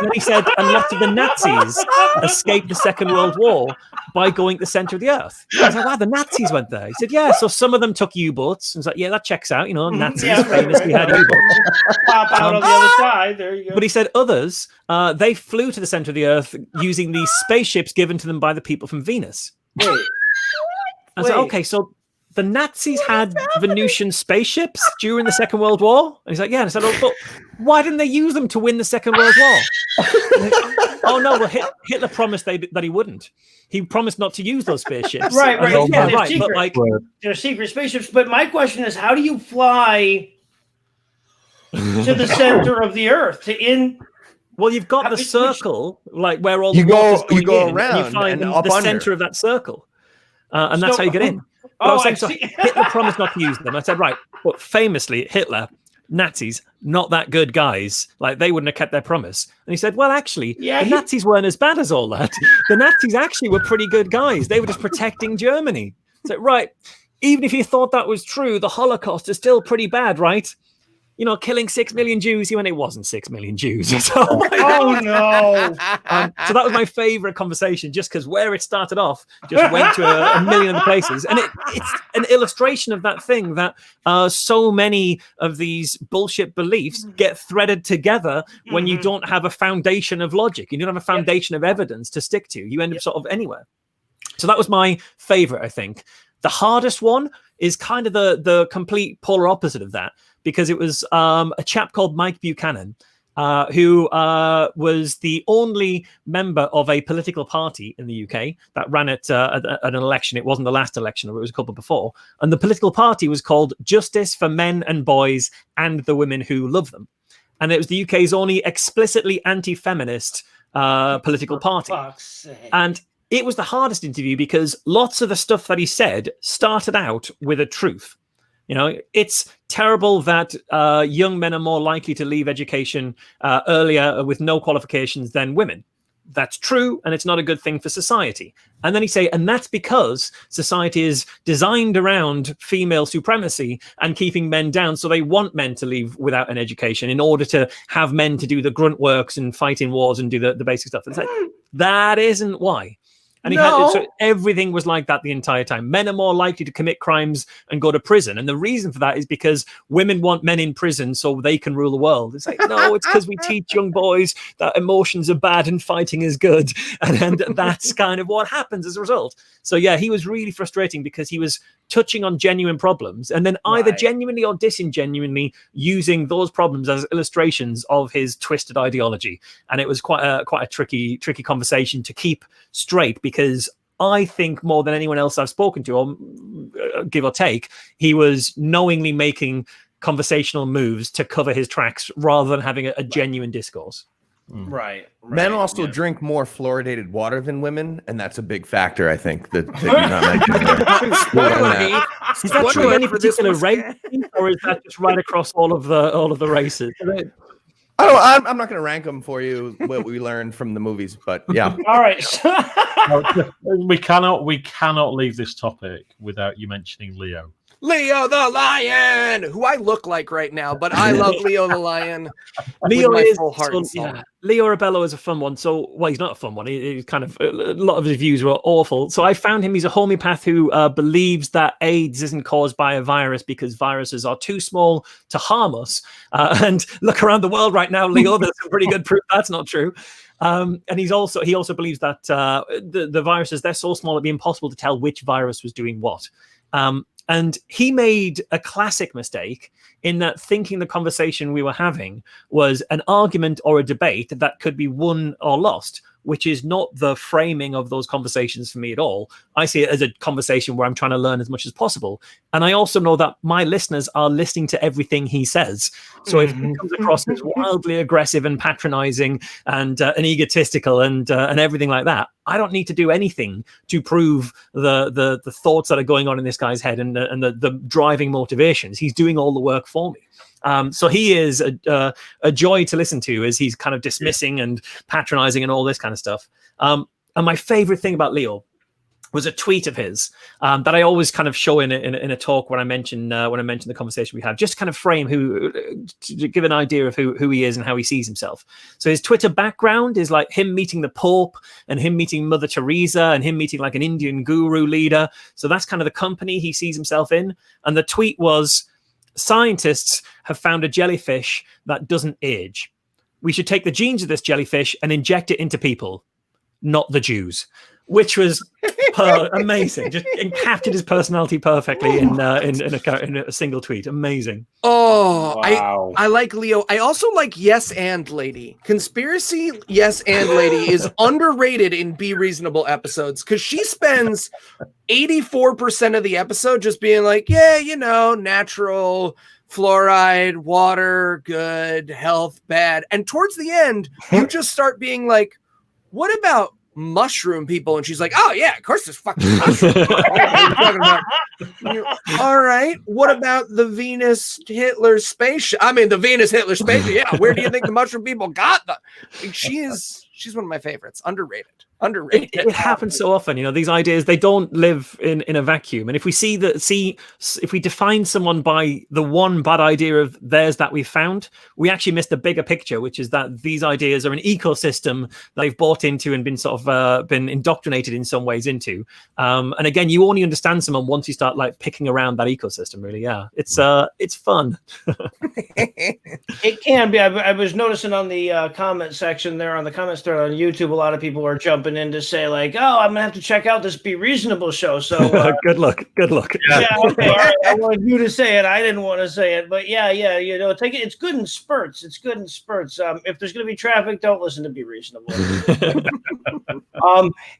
then he said, and lots of the Nazis escaped the Second World War by going to the center of the Earth. I was like, wow, the Nazis went there. He said, yeah, so some of them took U-boats. I was like, yeah, that checks out. You know, Nazis famously had U-boats. Pop out on the other side. There you go. But he said others, they flew to the center of the Earth using these spaceships given to them by the people from Venus. Wait. I was like, okay, so the Nazis had Venusian spaceships during the Second World War? And he's like, yeah. And I said, oh, but why didn't they use them to win the Second World War? Oh, no, well, Hitler promised that he wouldn't. He promised not to use those spaceships. Right. Yeah, they're right. Secret. But like, they're secret spaceships. But my question is, how do you fly to the center of the Earth Well, you've got the circle, like where all you the water's go going in, around and you find and up the under. center of that circle, and that's how you get in. But I was saying, so Hitler promised not to use them. I said, right, but famously, Hitler, Nazis, not that good guys. Like, they wouldn't have kept their promise. And he said, well, actually, the Nazis weren't as bad as all that. The Nazis actually were pretty good guys. They were just protecting Germany. So, right, even if you thought that was true, the Holocaust is still pretty bad, right? You know, killing 6 million Jews, when it wasn't 6 million Jews. So, oh, no. So that was my favorite conversation, just because where it started off just went to a million other places. And it's an illustration of that thing that so many of these bullshit beliefs get threaded together when you don't have a foundation of logic. You don't have a foundation of evidence to stick to. You end up sort of anywhere. So that was my favorite, I think. The hardest one is kind of the complete polar opposite of that, because it was a chap called Mike Buchanan, who was the only member of a political party in the UK that ran at an election. It wasn't the last election, it was a couple before. And the political party was called Justice for Men and Boys and the Women Who Love Them. And it was the UK's only explicitly anti-feminist political party. And it was the hardest interview because lots of the stuff that he said started out with a truth. You know, it's terrible that young men are more likely to leave education earlier with no qualifications than women. That's true, and it's not a good thing for society. And then he say, and that's because society is designed around female supremacy and keeping men down, so they want men to leave without an education in order to have men to do the grunt works and fight in wars and do the basic stuff. It's like, that isn't why. And so everything was like that the entire time. Men are more likely to commit crimes and go to prison. And the reason for that is because women want men in prison so they can rule the world. It's like, no, it's because we teach young boys that emotions are bad and fighting is good. And that's kind of what happens as a result. So, yeah, he was really frustrating because he was touching on genuine problems and then either genuinely or disingenuinely using those problems as illustrations of his twisted ideology. And it was quite a tricky conversation to keep straight, because I think more than anyone else I've spoken to, or give or take, he was knowingly making conversational moves to cover his tracks rather than having a genuine discourse. Right. Men also drink more fluoridated water than women, and that's a big factor, I think, that you're not mentioning. Is that true in any particular race, or is that just right across all of the races? I'm not going to rank them for you. What we learned from the movies, but yeah. All right. We cannot leave this topic without you mentioning Leo. Leo the Lion, who I look like right now, but I love Leo the Lion. Leo my is full heart and soul. yeah. Leo Rebello is a fun one. So, well, he's not a fun one. He's kind of a lot of his views were awful. So I found him. He's a homeopath who believes that AIDS isn't caused by a virus because viruses are too small to harm us. And look around the world right now, Leo. There's some pretty good proof that's not true. And he also believes that the viruses, they're so small it'd be impossible to tell which virus was doing what. And he made a classic mistake in that thinking the conversation we were having was an argument or a debate that could be won or lost, which is not the framing of those conversations for me at all. I see it as a conversation where I'm trying to learn as much as possible. And I also know that my listeners are listening to everything he says. So if he comes across as wildly aggressive and patronizing and egotistical and everything like that, I don't need to do anything to prove the thoughts that are going on in this guy's head and the driving motivations. He's doing all the work for me. So he is a joy to listen to as he's kind of dismissing and patronizing and all this kind of stuff. And my favorite thing about Leo was a tweet of his that I always kind of show in a talk when I mention the conversation we have, just to kind of frame to give an idea of who he is and how he sees himself. So his Twitter background is like him meeting the Pope and him meeting Mother Teresa and him meeting like an Indian guru leader. So that's kind of the company he sees himself in. And the tweet was, scientists have found a jellyfish that doesn't age. We should take the genes of this jellyfish and inject it into people, not the Jews. Which was amazing. Just encapsulated his personality perfectly in a single tweet. Amazing. Oh, wow. I like Leo. I also like Yes and Lady. Conspiracy Yes and Lady is underrated in Be Reasonable episodes because she spends 84% of the episode just being like, yeah, natural, fluoride, water, good, health, bad. And towards the end, you just start being like, what about mushroom people? And she's like, oh yeah, of course there's fucking mushroom. All right, what about the Venus Hitler spaceship? The Venus Hitler spaceship. Yeah, where do you think the mushroom people got them? She's one of my favorites. Underrated. It happens so often, these ideas, they don't live in a vacuum. And if we if we define someone by the one bad idea of theirs that we've found, we actually miss the bigger picture, which is that these ideas are an ecosystem that they've bought into and been sort of been indoctrinated in some ways into. And again, you only understand someone once you start like picking around that ecosystem, really. Yeah, it's fun. It can be. I was noticing on the comment section there, on the comments thread on YouTube, a lot of people are jumping in to say like, oh, I'm gonna have to check out this Be Reasonable show. So good luck. Yeah, okay, all right. I wanted you to say it. I didn't want to say it, but yeah, take it. It's good in spurts. If there's gonna be traffic, don't listen to Be Reasonable.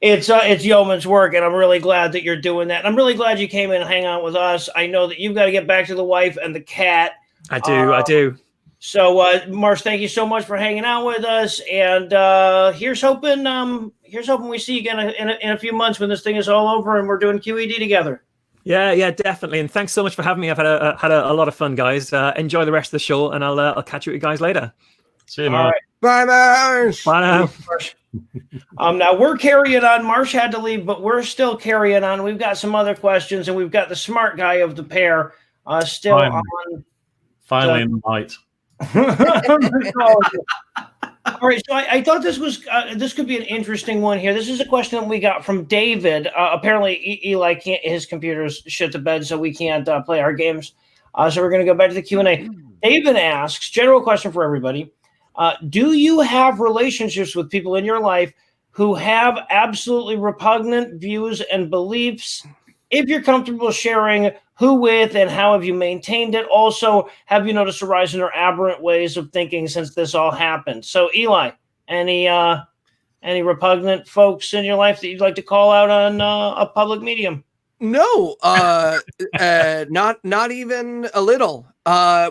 It's yeoman's work, and I'm really glad that you're doing that. And I'm really glad you came in and hang out with us. I know that you've got to get back to the wife and the cat. I do. So, Marsh, thank you so much for hanging out with us. And here's hoping we see you again in a few months when this thing is all over and we're doing QED together. Yeah, definitely. And thanks so much for having me. I've had a lot of fun, guys. Enjoy the rest of the show, and I'll catch you guys later. See you, Marsh. Bye, Marsh. Bye now. Now we're carrying on. Marsh had to leave, but we're still carrying on. We've got some other questions, and we've got the smart guy of the pair still on. Finally in the night. All right, so I thought this could be an interesting one here. This is a question that we got from David. Apparently, Eli can't. His computer's shit to bed, so we can't play our games. So we're going to go back to the Q&A. David asks, general question for everybody: do you have relationships with people in your life who have absolutely repugnant views and beliefs? If you're comfortable sharing, who with and how have you maintained it? Also, have you noticed a rise in their aberrant ways of thinking since this all happened? So, Eli, any repugnant folks in your life that you'd like to call out on a public medium? No, not even a little,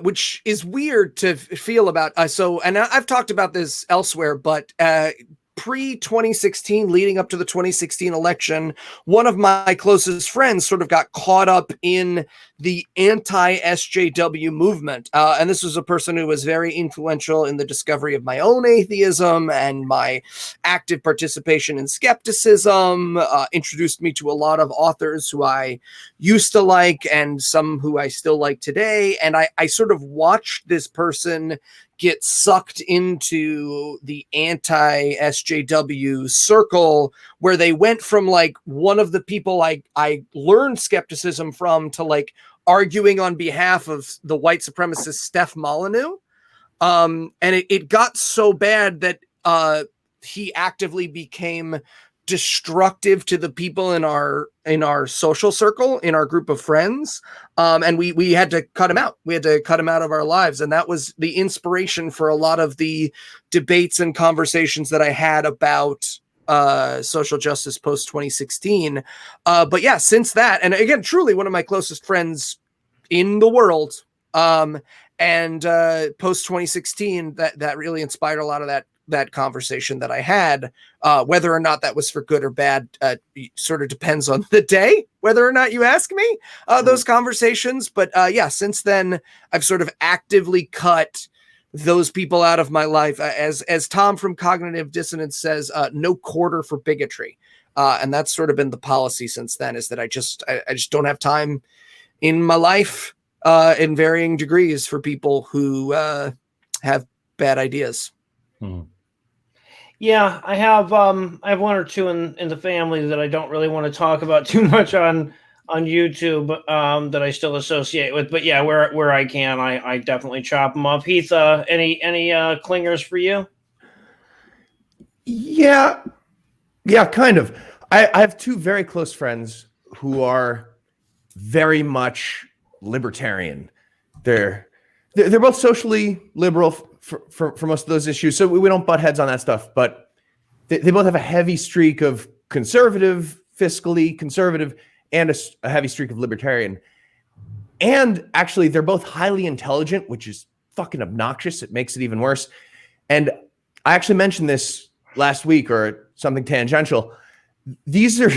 which is weird to feel about. And I've talked about this elsewhere, but pre-2016, leading up to the 2016 election, one of my closest friends sort of got caught up in the anti-SJW movement. And this was a person who was very influential in the discovery of my own atheism and my active participation in skepticism, introduced me to a lot of authors who I used to like and some who I still like today. And I sort of watched this person get sucked into the anti-SJW circle, where they went from like one of the people I learned skepticism from to like arguing on behalf of the white supremacist Steph Molyneux. And it got so bad that he actively became destructive to the people in our social circle, in our group of friends. And we had to cut him out. We had to cut him out of our lives. And that was the inspiration for a lot of the debates and conversations that I had about social justice post 2016. But yeah, since that, and again, truly one of my closest friends in the world. And post 2016, that really inspired a lot of that conversation that I had. Whether or not that was for good or bad, sort of depends on the day, whether or not you ask me those conversations. But yeah, since then, I've sort of actively cut those people out of my life. As Tom from Cognitive Dissonance says, no quarter for bigotry. And that's sort of been the policy since then, is that I just don't have time in my life in varying degrees for people who have bad ideas. Yeah, I have one or two in the family that I don't really want to talk about too much on YouTube that I still associate with. But yeah, where I can, I definitely chop them up. Heath, any clingers for you? Yeah, kind of. I have two very close friends who are very much libertarian. They're both socially liberal for most of those issues, so we don't butt heads on that stuff. But they both have a heavy streak of conservative, fiscally conservative, and a heavy streak of libertarian. And actually, they're both highly intelligent, which is fucking obnoxious. It makes it even worse. And I actually mentioned this last week or something tangential. These are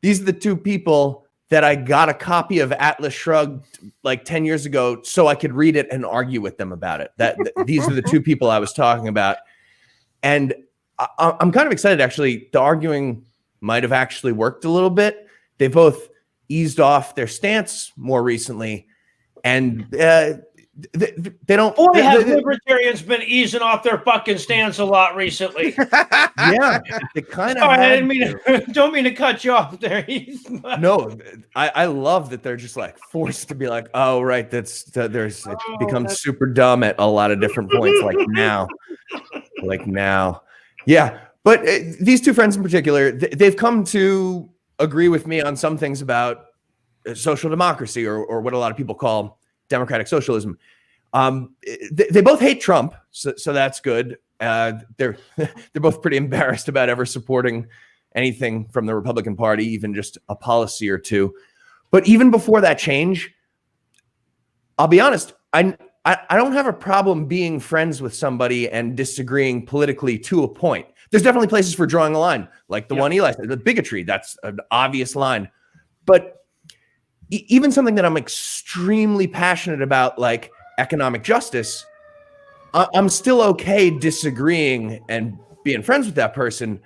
the two people that I got a copy of Atlas Shrugged like 10 years ago so I could read it and argue with them about it. These are the two people I was talking about. And I'm kind of excited, actually. The arguing might have actually worked a little bit. They both eased off their stance more recently. And they don't... Boy, have libertarians been easing off their fucking stance a lot recently. Yeah, they kind of. Sorry, don't mean to cut you off there. No, I love that they're just like forced to be like, oh right, it's become super dumb at a lot of different points, like now, yeah. But these two friends in particular, they've come to agree with me on some things about social democracy, or what a lot of people call democratic socialism. They both hate Trump, so that's good. They're both pretty embarrassed about ever supporting anything from the Republican Party, even just a policy or two. But even before that change, I'll be honest, I don't have a problem being friends with somebody and disagreeing politically to a point. There's definitely places for drawing a line, like the one Eli said, the bigotry. That's an obvious line. But even something that I'm extremely passionate about, like economic justice, I'm still okay disagreeing and being friends with that person.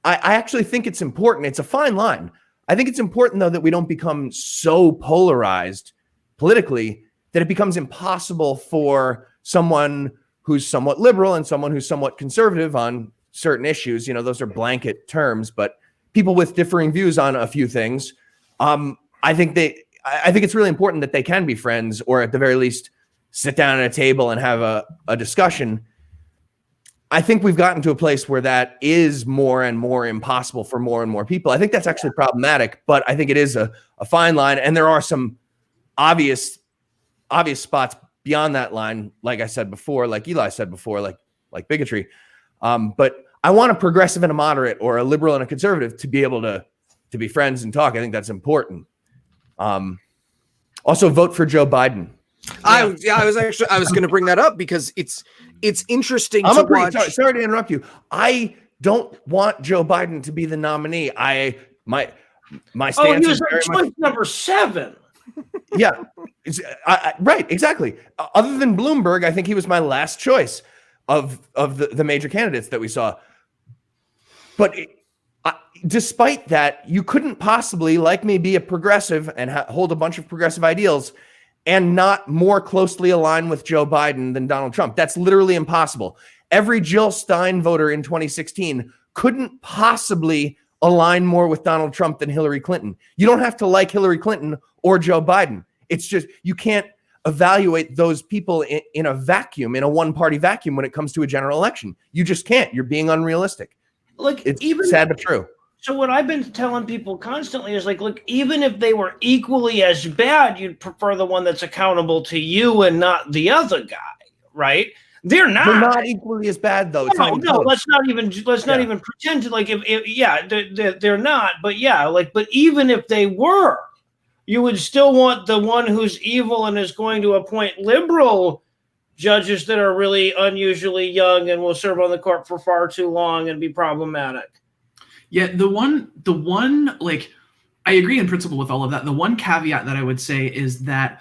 I actually think it's important. It's a fine line. I think it's important, though, that we don't become so polarized politically that it becomes impossible for someone who's somewhat liberal and someone who's somewhat conservative on certain issues. You know, those are blanket terms, but people with differing views on a few things. I think it's really important that they can be friends, or at the very least sit down at a table and have a discussion. I think we've gotten to a place where that is more and more impossible for more and more people. I think that's actually problematic, but I think it is a fine line. And there are some obvious spots beyond that line, like I said before, like Eli said before, like bigotry. But I want a progressive and a moderate, or a liberal and a conservative, to be able to be friends and talk. I think that's important. Also, vote for Joe Biden. I was going to bring that up because it's interesting to watch. Sorry to interrupt you. I don't want Joe Biden to be the nominee. My stance he was is very choice number 7. Yeah, right, exactly. Other than Bloomberg, I think he was my last choice of the major candidates that we saw. But despite that, you couldn't possibly, like me, be a progressive and hold a bunch of progressive ideals and not more closely align with Joe Biden than Donald Trump. That's literally impossible. Every Jill Stein voter in 2016 couldn't possibly align more with Donald Trump than Hillary Clinton. You don't have to like Hillary Clinton or Joe Biden. It's just, you can't evaluate those people in a vacuum, in a one-party vacuum when it comes to a general election. You just can't. You're being unrealistic. Like, it's even sad but true. So what I've been telling people constantly is like, look, even if they were equally as bad, you'd prefer the one that's accountable to you and not the other guy, right? They're not equally as bad, though. It's no, let's not even pretend to, like, if they're not, but yeah, like, but even if they were, you would still want the one who's evil and is going to appoint liberal judges that are really unusually young and will serve on the court for far too long and be problematic. Yeah, the one, like, I agree in principle with all of that. The one caveat that I would say is that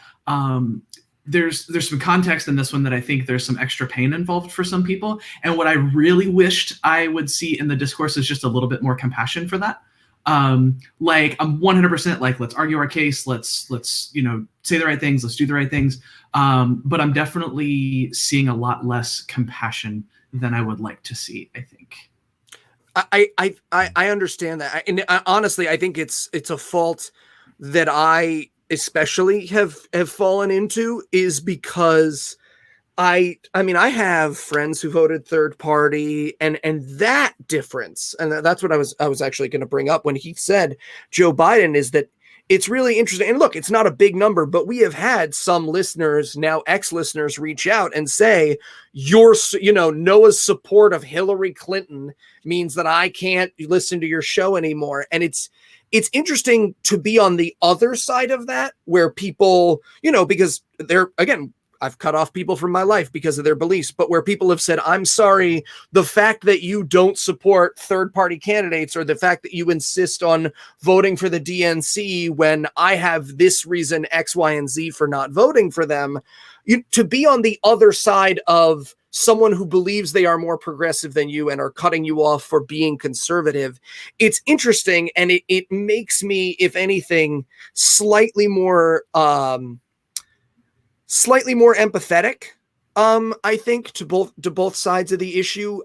there's some context in this one that I think there's some extra pain involved for some people. And what I really wished I would see in the discourse is just a little bit more compassion for that. Like, I'm 100% like, let's argue our case. Let's say the right things. Let's do the right things. But I'm definitely seeing a lot less compassion than I would like to see, I think. I understand that. And honestly, I think it's a fault that I especially have fallen into, is because I have friends who voted third party, and that difference, and that's what I was actually going to bring up when he said Joe Biden, is that it's really interesting. And look, it's not a big number, but we have had some listeners, now ex-listeners, reach out and say, Noah's support of Hillary Clinton means that I can't listen to your show anymore. And it's interesting to be on the other side of that, where people, because they're, again, I've cut off people from my life because of their beliefs, but where people have said, I'm sorry, the fact that you don't support third-party candidates, or the fact that you insist on voting for the DNC when I have this reason X, Y, and Z for not voting for them, to be on the other side of someone who believes they are more progressive than you and are cutting you off for being conservative, it's interesting, and it makes me, if anything, slightly more empathetic, I think, to both sides of the issue.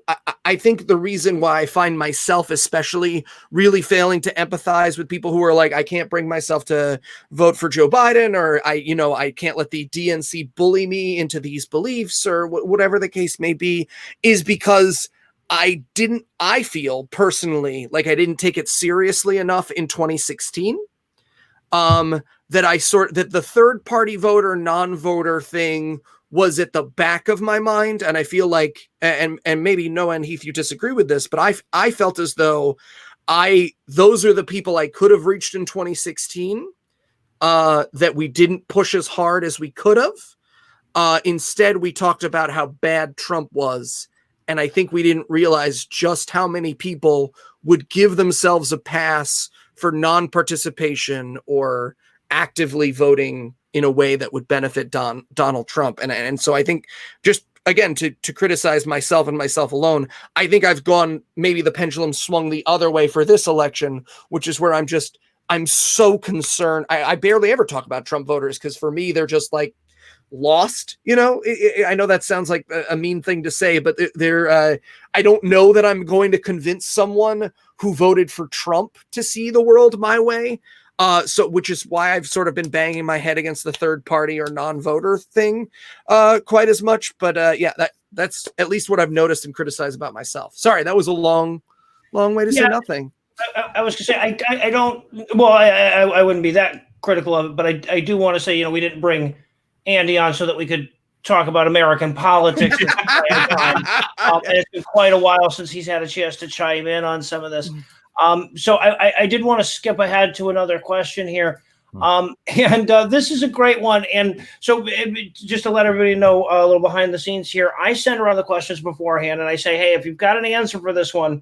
I think the reason why I find myself especially really failing to empathize with people who are like, I can't bring myself to vote for Joe Biden, or I can't let the DNC bully me into these beliefs, or whatever the case may be, is because I feel personally like I didn't take it seriously enough in 2016. That the third party voter, non-voter thing was at the back of my mind. And I feel like, and maybe Noah and Heath, you disagree with this, but I felt as though those are the people I could have reached in 2016, that we didn't push as hard as we could have. Instead, we talked about how bad Trump was. And I think we didn't realize just how many people would give themselves a pass for non-participation or actively voting in a way that would benefit Donald Trump. And so I think, just again, to criticize myself and myself alone, I think I've gone, maybe the pendulum swung the other way for this election, which is where I'm so concerned. I barely ever talk about Trump voters, because for me, they're just like lost. I know that sounds like a mean thing to say, but I don't know that I'm going to convince someone who voted for Trump to see the world my way. Which is why I've sort of been banging my head against the third party or non-voter thing quite as much. But yeah, that's at least what I've noticed and criticized about myself. Sorry, that was a long way to say nothing. I was going to say, I don't, well, I wouldn't be that critical of it, but I do want to say, we didn't bring Andy on so that we could talk about American politics. And it's been quite a while since he's had a chance to chime in on some of this. So I did want to skip ahead to another question here. And this is a great one. And so just to let everybody know a little behind the scenes here, I send around the questions beforehand and I say, hey, if you've got an answer for this one,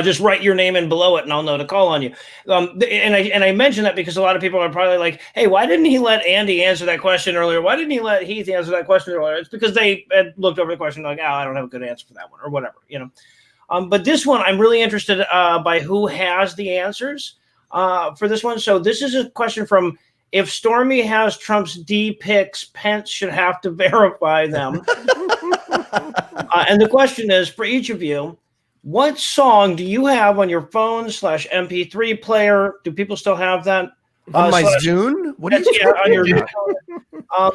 Just write your name in below it, and I'll know to call on you. And I mention that because a lot of people are probably like, "Hey, why didn't he let Andy answer that question earlier? Why didn't he let Heath answer that question earlier?" It's because they had looked over the question like, "Oh, I don't have a good answer for that one," or whatever, But this one, I'm really interested by who has the answers for this one. So this is a question from: if Stormy has Trump's D pics, Pence should have to verify them. And the question is for each of you. What song do you have on your phone /MP3 player? Do people still have that? On my Zune? What do you on your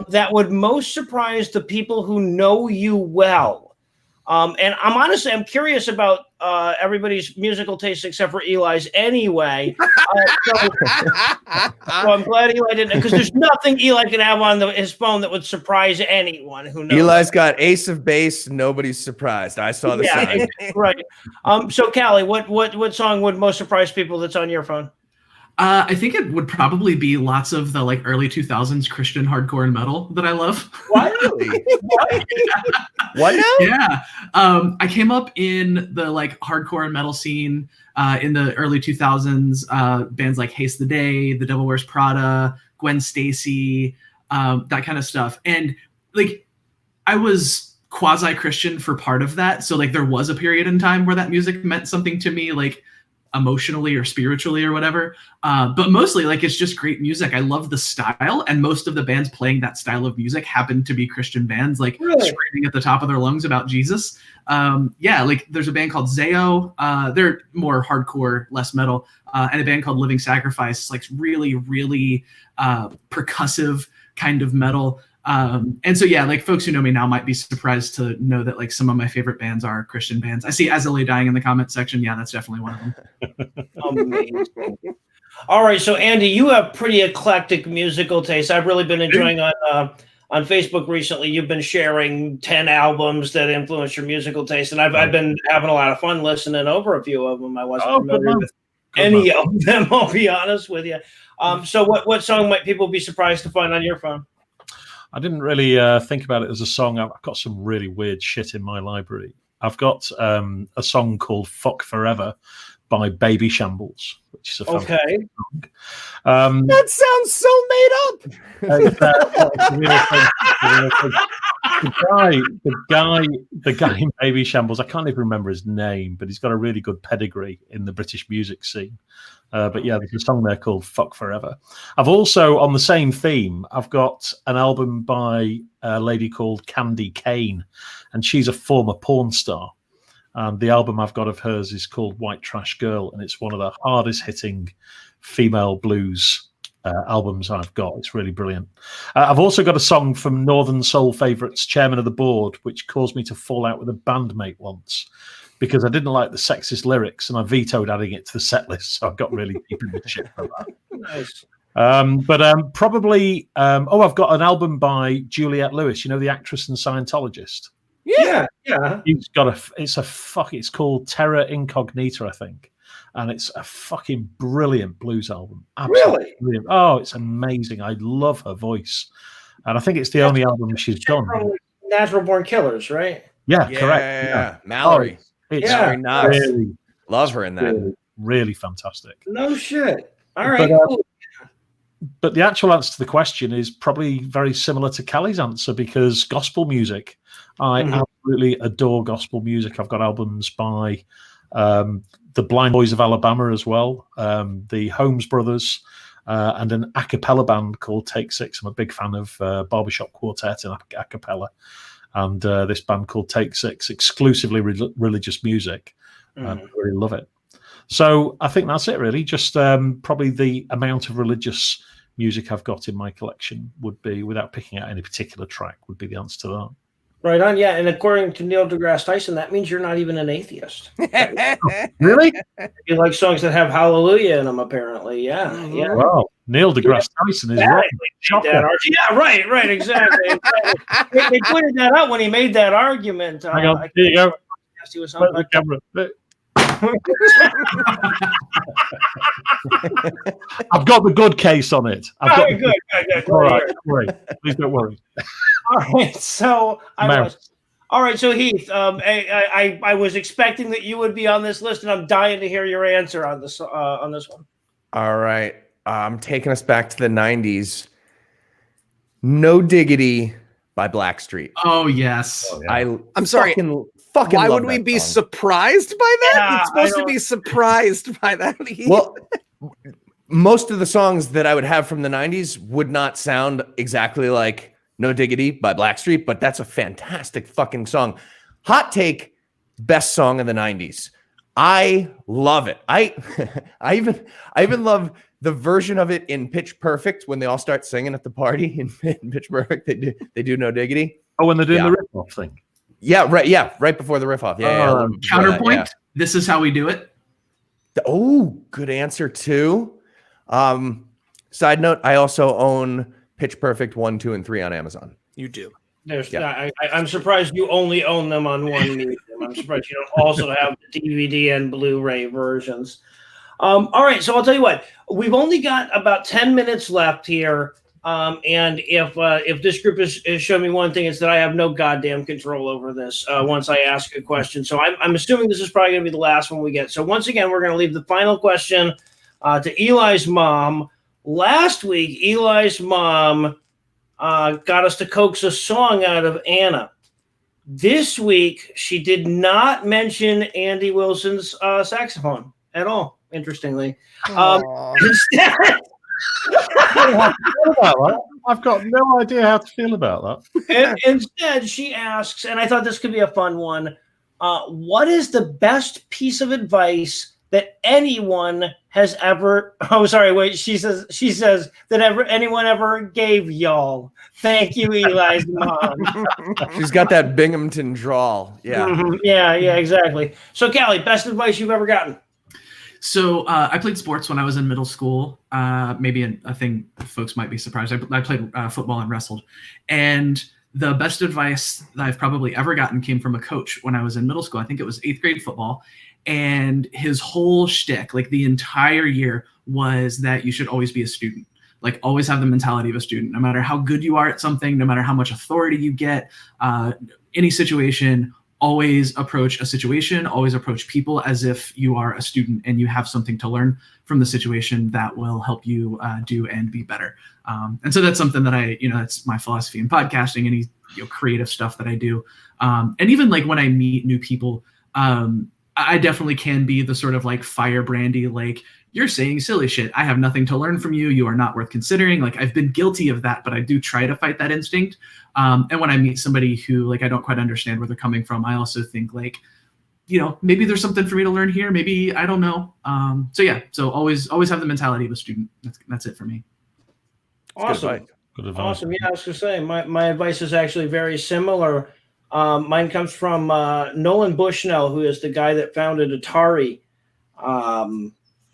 that would most surprise the people who know you well. And I'm curious about everybody's musical taste except for Eli's anyway. So I'm glad Eli didn't, because there's nothing Eli can have on his phone that would surprise anyone who knows. Eli's got Ace of Base. Nobody's surprised. I saw the sign. Right. So Callie, what song would most surprise people that's on your phone? I think it would probably be lots of the like early 2000s Christian hardcore and metal that I love. Why really? What now? Yeah. I came up in the like hardcore and metal scene in the early 2000s. Bands like Haste the Day, The Devil Wears Prada, Gwen Stacy, that kind of stuff. And like I was quasi-Christian for part of that. So like there was a period in time where that music meant something to me, like emotionally or spiritually or whatever, but mostly like it's just great music. I love the style, and most of the bands playing that style of music happen to be Christian bands, like screaming at the top of their lungs about Jesus. Like there's a band called Zao, they're more hardcore, less metal, and a band called Living Sacrifice, like really percussive kind of metal. And so, yeah, like folks who know me now might be surprised to know that like some of my favorite bands are Christian bands. I see Azalea Dying in the comment section. Yeah, that's definitely one of them. Amazing. All right. So Andy, you have pretty eclectic musical taste. I've really been enjoying on Facebook recently. You've been sharing 10 albums that influence your musical taste. And I've been having a lot of fun listening over a few of them. I wasn't familiar with any of them, I'll be honest with you. So what song might people be surprised to find on your phone? I didn't really think about it as a song. I've got some really weird shit in my library. I've got a song called Fuck Forever by Baby Shambles, which is a fantastic song. That sounds so made up. The guy in Baby Shambles, I can't even remember his name, but he's got a really good pedigree in the British music scene. But yeah, there's a song there called Fuck Forever. I've also, on the same theme, I've got an album by a lady called Candy Kane, and she's a former porn star. And the album I've got of hers is called White Trash Girl, and it's one of the hardest hitting female blues albums I've got. It's really brilliant. I've also got a song from Northern Soul Favourites, Chairman of the Board, which caused me to fall out with a bandmate once, because I didn't like the sexist lyrics and I vetoed adding it to the set list. So I got really deep in the shit for that. Nice. Probably, I've got an album by Juliette Lewis, you know, the actress and Scientologist. Yeah. It's called Terra Incognita, I think. And it's a fucking brilliant blues album. Absolutely Really? Brilliant. Oh, it's amazing. I love her voice. And I think it's the only album she's done. Natural Born Killers, right? Yeah, correct. Yeah. Mallory. It's very nice. Really, love her in that. really fantastic. No shit. All right, cool. But the actual answer to the question is probably very similar to Callie's answer, because gospel music, I absolutely adore gospel music. I've got albums by the Blind Boys of Alabama as well, the Holmes Brothers, and an a cappella band called Take Six. I'm a big fan of Barbershop Quartet and a cappella. And this band called Take Six, exclusively religious music. I really love it. So I think that's it, really. Just probably the amount of religious music I've got in my collection would be, without picking out any particular track, would be the answer to that. Right on, yeah. And according to Neil deGrasse Tyson, that means you're not even an atheist. Really? You like songs that have hallelujah in them, apparently. Yeah. Yeah. Wow. Neil deGrasse Tyson is right. Yeah, right, exactly. They pointed that out when he made that argument. Hang on, here you go. He was on the camera. I've got the good case on it. Good. All right, don't worry. Please don't worry. All right, so All right, so Heath, I was expecting that you would be on this list, and I'm dying to hear your answer on this one. All right, I'm taking us back to the '90s. No Diggity by Blackstreet. Oh yes. I'm sorry. Fucking why love would we that be song. surprised by that? Yeah, It's supposed to be surprised by that. Well, most of the songs that I would have from the '90s would not sound exactly like No Diggity by Blackstreet, but that's a fantastic fucking song. Hot take, best song of the '90s. I love it. I even love the version of it in Pitch Perfect when they all start singing at the party in Pitch Perfect. They do No Diggity. Oh, when they're doing the rip-off thing. Yeah, right. Yeah, right before the riff off. Yeah. Counterpoint. That, yeah. This is how we do it. Oh, good answer too. Side note: I also own Pitch Perfect 1, 2, and 3 on Amazon. You do. I'm surprised you only own them on one medium. I'm surprised you don't also have the DVD and Blu-ray versions. All right, so I'll tell you what. We've only got about 10 minutes left here. And if this group is showing me one thing, it's that I have no goddamn control over this once I ask a question. So I'm assuming this is probably going to be the last one we get. So once again, we're going to leave the final question to Eli's mom. Last week, Eli's mom got us to coax a song out of Anna. This week, she did not mention Andy Wilson's saxophone at all, interestingly. Instead, I've got no idea how to feel about that. Instead, she asks, and I thought this could be a fun one, what is the best piece of advice that anyone has ever she says that anyone ever gave y'all? Thank you, Eli's mom. She's got that Binghamton drawl. Yeah. Mm-hmm. Yeah, exactly. So Callie, best advice you've ever gotten? So I played sports when I was in middle school. Maybe a thing folks might be surprised. I played football and wrestled. And the best advice that I've probably ever gotten came from a coach when I was in middle school. I think it was 8th grade football. And his whole shtick, like the entire year, was that you should always be a student. Like always have the mentality of a student, no matter how good you are at something, no matter how much authority you get, any situation. Always approach a situation, always approach people as if you are a student and you have something to learn from the situation that will help you do and be better. And so that's something that that's my philosophy in podcasting, any creative stuff that I do. And even like when I meet new people, I definitely can be the sort of like firebrandy, like, you're saying silly shit. I have nothing to learn from you. You are not worth considering. Like, I've been guilty of that, but I do try to fight that instinct. And when I meet somebody who like I don't quite understand where they're coming from, I also think like, maybe there's something for me to learn here. Maybe I don't know. So always have the mentality of a student. That's it for me. Awesome. Good advice. Awesome. Yeah, I was going to say my advice is actually very similar. Mine comes from Nolan Bushnell, who is the guy that founded Atari.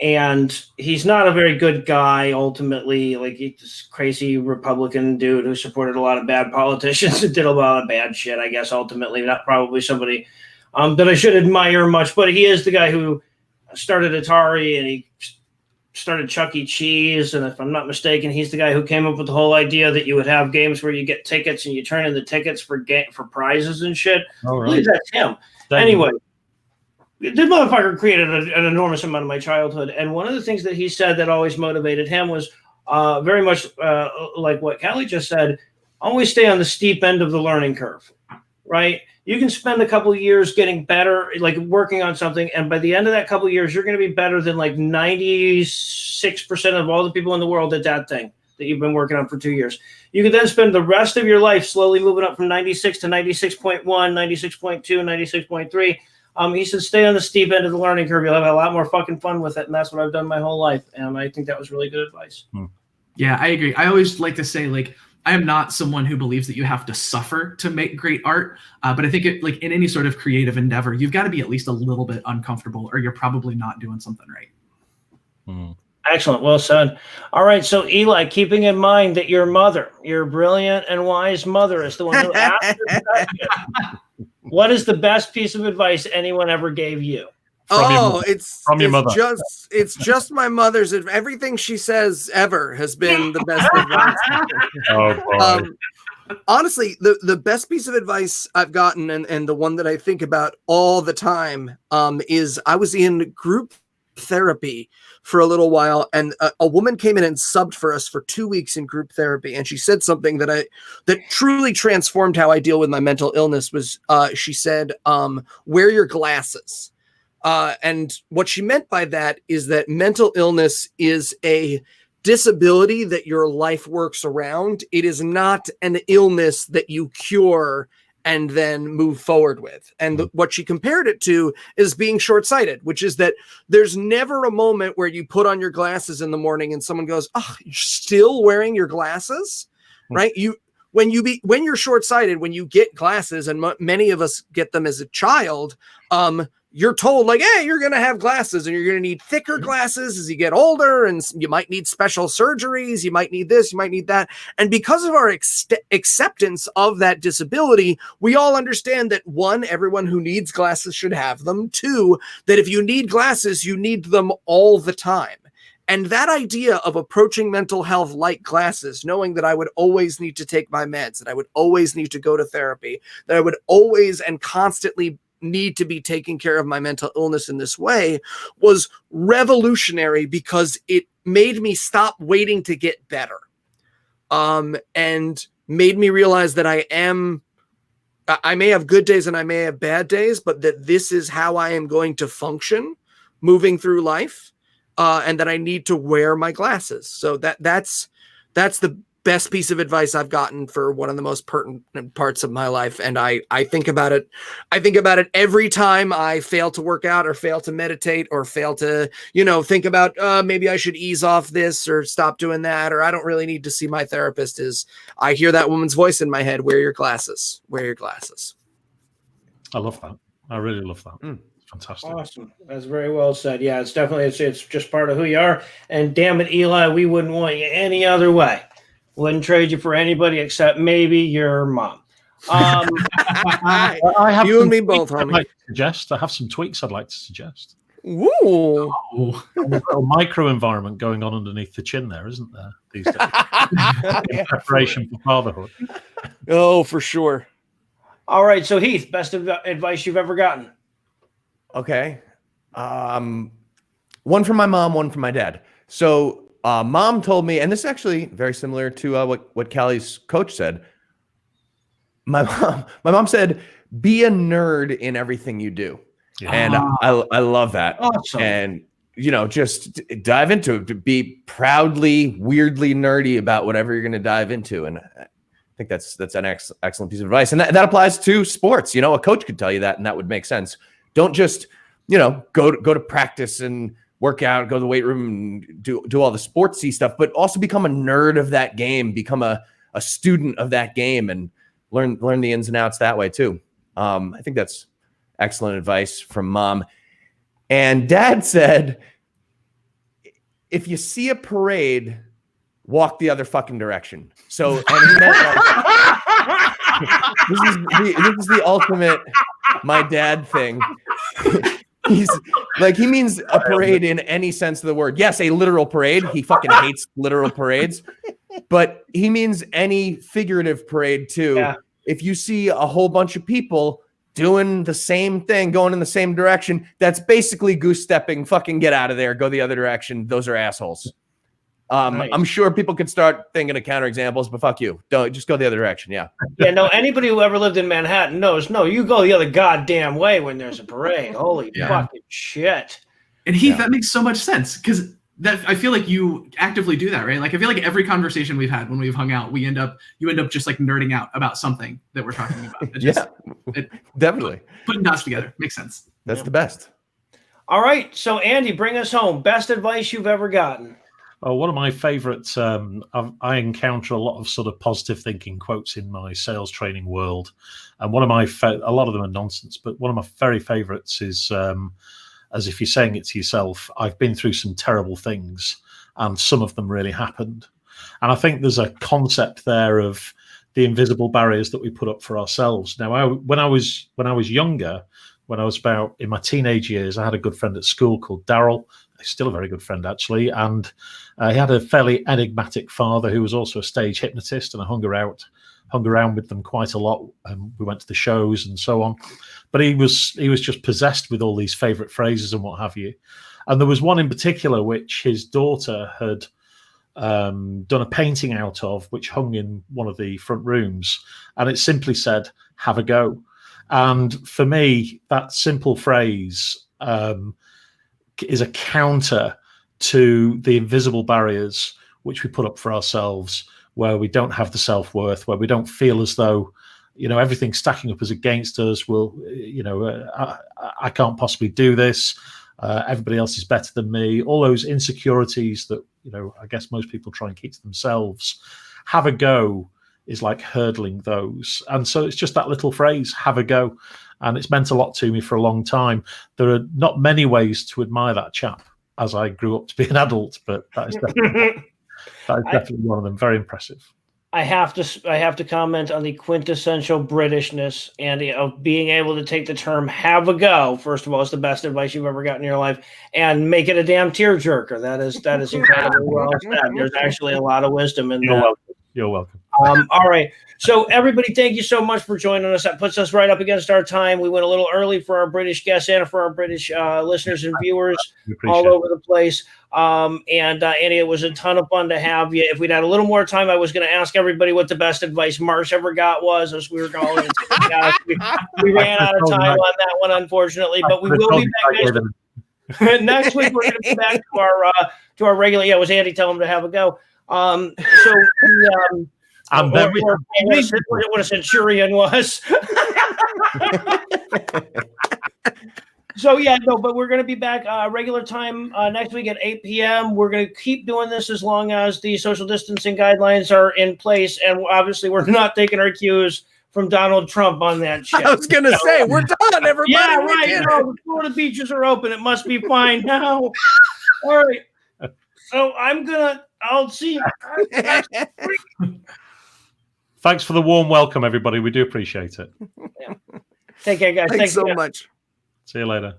And he's not a very good guy, ultimately. Like, he's this crazy Republican dude who supported a lot of bad politicians and did a lot of bad shit, I guess, ultimately. Not probably somebody that I should admire much, but he is the guy who started Atari and he started Chuck E. Cheese. And if I'm not mistaken, he's the guy who came up with the whole idea that you would have games where you get tickets and you turn in the tickets for prizes and shit. Oh, right. I believe that's him. Anyway. This motherfucker created an enormous amount of my childhood. And one of the things that he said that always motivated him was very much like what Callie just said, always stay on the steep end of the learning curve, right? You can spend a couple of years getting better, like working on something. And by the end of that couple of years, you're going to be better than like 96% of all the people in the world at that thing that you've been working on for 2 years. You could then spend the rest of your life slowly moving up from 96 to 96.1, 96.2, 96.3. He said, stay on the steep end of the learning curve. You'll have a lot more fucking fun with it. And that's what I've done my whole life. And I think that was really good advice. Yeah, I agree. I always like to say, like, I am not someone who believes that you have to suffer to make great art. But I think like in any sort of creative endeavor, you've got to be at least a little bit uncomfortable or you're probably not doing something right. Excellent. Well said. All right. So, Eli, keeping in mind that your mother, your brilliant and wise mother, is the one who asked the question, what is the best piece of advice anyone ever gave you? It's from your mother. It's just my mother's. Everything she says ever has been the best advice. Honestly, the best piece of advice I've gotten, and the one that I think about all the time, is I was in group therapy for a little while, and a woman came in and subbed for us for 2 weeks in group therapy, and she said something that truly transformed how I deal with my mental illness. Was she said, wear your glasses. And what she meant by that is that mental illness is a disability that your life works around. It is not an illness that you cure and then move forward with. And what she compared it to is being short-sighted, which is that there's never a moment where you put on your glasses in the morning and someone goes, "Oh, you're still wearing your glasses?" Right? When you're short-sighted, when you get glasses, and many of us get them as a child, you're told, like, hey, you're going to have glasses, and you're going to need thicker glasses as you get older, and you might need special surgeries. You might need this, you might need that. And because of our acceptance of that disability, we all understand that, one, everyone who needs glasses should have them. Two, that if you need glasses, you need them all the time. And that idea of approaching mental health like glasses, knowing that I would always need to take my meds, that I would always need to go to therapy, that I would always and constantly need to be taking care of my mental illness in this way, was revolutionary because it made me stop waiting to get better, and made me realize that I may have good days and I may have bad days, but that this is how I am going to function moving through life, and that I need to wear my glasses. So that's the best piece of advice I've gotten for one of the most pertinent parts of my life. And I think about it. I think about it every time I fail to work out or fail to meditate or fail to, think about, maybe I should ease off this or stop doing that, or I don't really need to see my therapist. Is I hear that woman's voice in my head, wear your glasses, wear your glasses. I love that. I really love that. Fantastic. Awesome. That's very well said. Yeah, it's definitely, it's just part of who you are. And damn it, Eli, we wouldn't want you any other way. Wouldn't trade you for anybody except maybe your mom. I have you and me both, homie. I have some tweaks I'd like to suggest. Ooh. A micro environment going on underneath the chin there, isn't there, these days? In preparation for fatherhood. Oh, for sure. All right. So, Heath, best advice you've ever gotten? Okay. One from my mom, one from my dad. So, mom told me, and this is actually very similar to what Callie's coach said. My mom said, "Be a nerd in everything you do," and I love that. Awesome. And just dive into it. Be proudly, weirdly nerdy about whatever you're going to dive into, and I think that's an excellent piece of advice, and that applies to sports. A coach could tell you that, and that would make sense. Don't just go to practice and work out, go to the weight room, and do all the sportsy stuff, but also become a nerd of that game, become a student of that game, and learn the ins and outs that way too. I think that's excellent advice from mom. And dad said, if you see a parade, walk the other fucking direction. So, and he meant this is the ultimate my dad thing. He means a parade in any sense of the word. Yes, a literal parade. He fucking hates literal parades, but he means any figurative parade too. Yeah. If you see a whole bunch of people doing the same thing, going in the same direction, that's basically goose stepping. Fucking get out of there. Go the other direction. Those are assholes. Nice. I'm sure people could start thinking of counterexamples, but fuck you. Don't just go the other direction. Yeah. Yeah. No. Anybody who ever lived in Manhattan knows. No, you go the other goddamn way when there's a parade. Holy fucking shit. And Heath, that makes so much sense because I feel like you actively do that, right? Like I feel like every conversation we've had when we've hung out, you end up just like nerding out about something that we're talking about. Definitely putting dots together makes sense. That's the best. All right. So Andy, bring us home. Best advice you've ever gotten. Oh, one of my favorites, I encounter a lot of sort of positive thinking quotes in my sales training world. And one of my, a lot of them are nonsense, but one of my very favorites is, as if you're saying it to yourself, I've been through some terrible things and some of them really happened. And I think there's a concept there of the invisible barriers that we put up for ourselves. Now, when I was younger, when I was about in my teenage years, I had a good friend at school called Daryl. He's still a very good friend, actually. And he had a fairly enigmatic father who was also a stage hypnotist, and I hung hung around with them quite a lot. We went to the shows and so on. But he was just possessed with all these favourite phrases and what have you. And there was one in particular which his daughter had done a painting out of, which hung in one of the front rooms, and it simply said, "Have a go." And for me, that simple phrase is a counter to the invisible barriers which we put up for ourselves, where we don't have the self-worth, where we don't feel as though, everything stacking up as against us. I can't possibly do this. Everybody else is better than me. All those insecurities that, I guess most people try and keep to themselves. Have a go is like hurdling those. And so it's just that little phrase, have a go. And it's meant a lot to me for a long time. There are not many ways to admire that chap as I grew up to be an adult, but that is definitely one of them. Very impressive. I have to comment on the quintessential Britishness, Andy, of being able to take the term "have a go." First of all, it's the best advice you've ever gotten in your life, and make it a damn tearjerker. That is incredibly well said. There's actually a lot of wisdom in that. You're welcome. All right. So everybody, thank you so much for joining us. That puts us right up against our time. We went a little early for our British guests and for our British listeners and viewers all over the place. And Andy, it was a ton of fun to have you. If we'd had a little more time, I was going to ask everybody what the best advice Marsh ever got was, as we were going. We ran out of time on that one, unfortunately, but we will be back next week. Next week, we're going to be back to our regular. Yeah, it was Andy telling him to have a go. What a centurion was. But we're going to be back regular time next week at 8 p.m. We're going to keep doing this as long as the social distancing guidelines are in place, and obviously we're not taking our cues from Donald Trump on that shit. I was going to say, we're done, everybody. Yeah, right. No, the Florida beaches are open. It must be fine now. All right. So I'll see you next week. Thanks for the warm welcome, everybody. We do appreciate it. Yeah. Take care, guys. Thanks so much. See you later.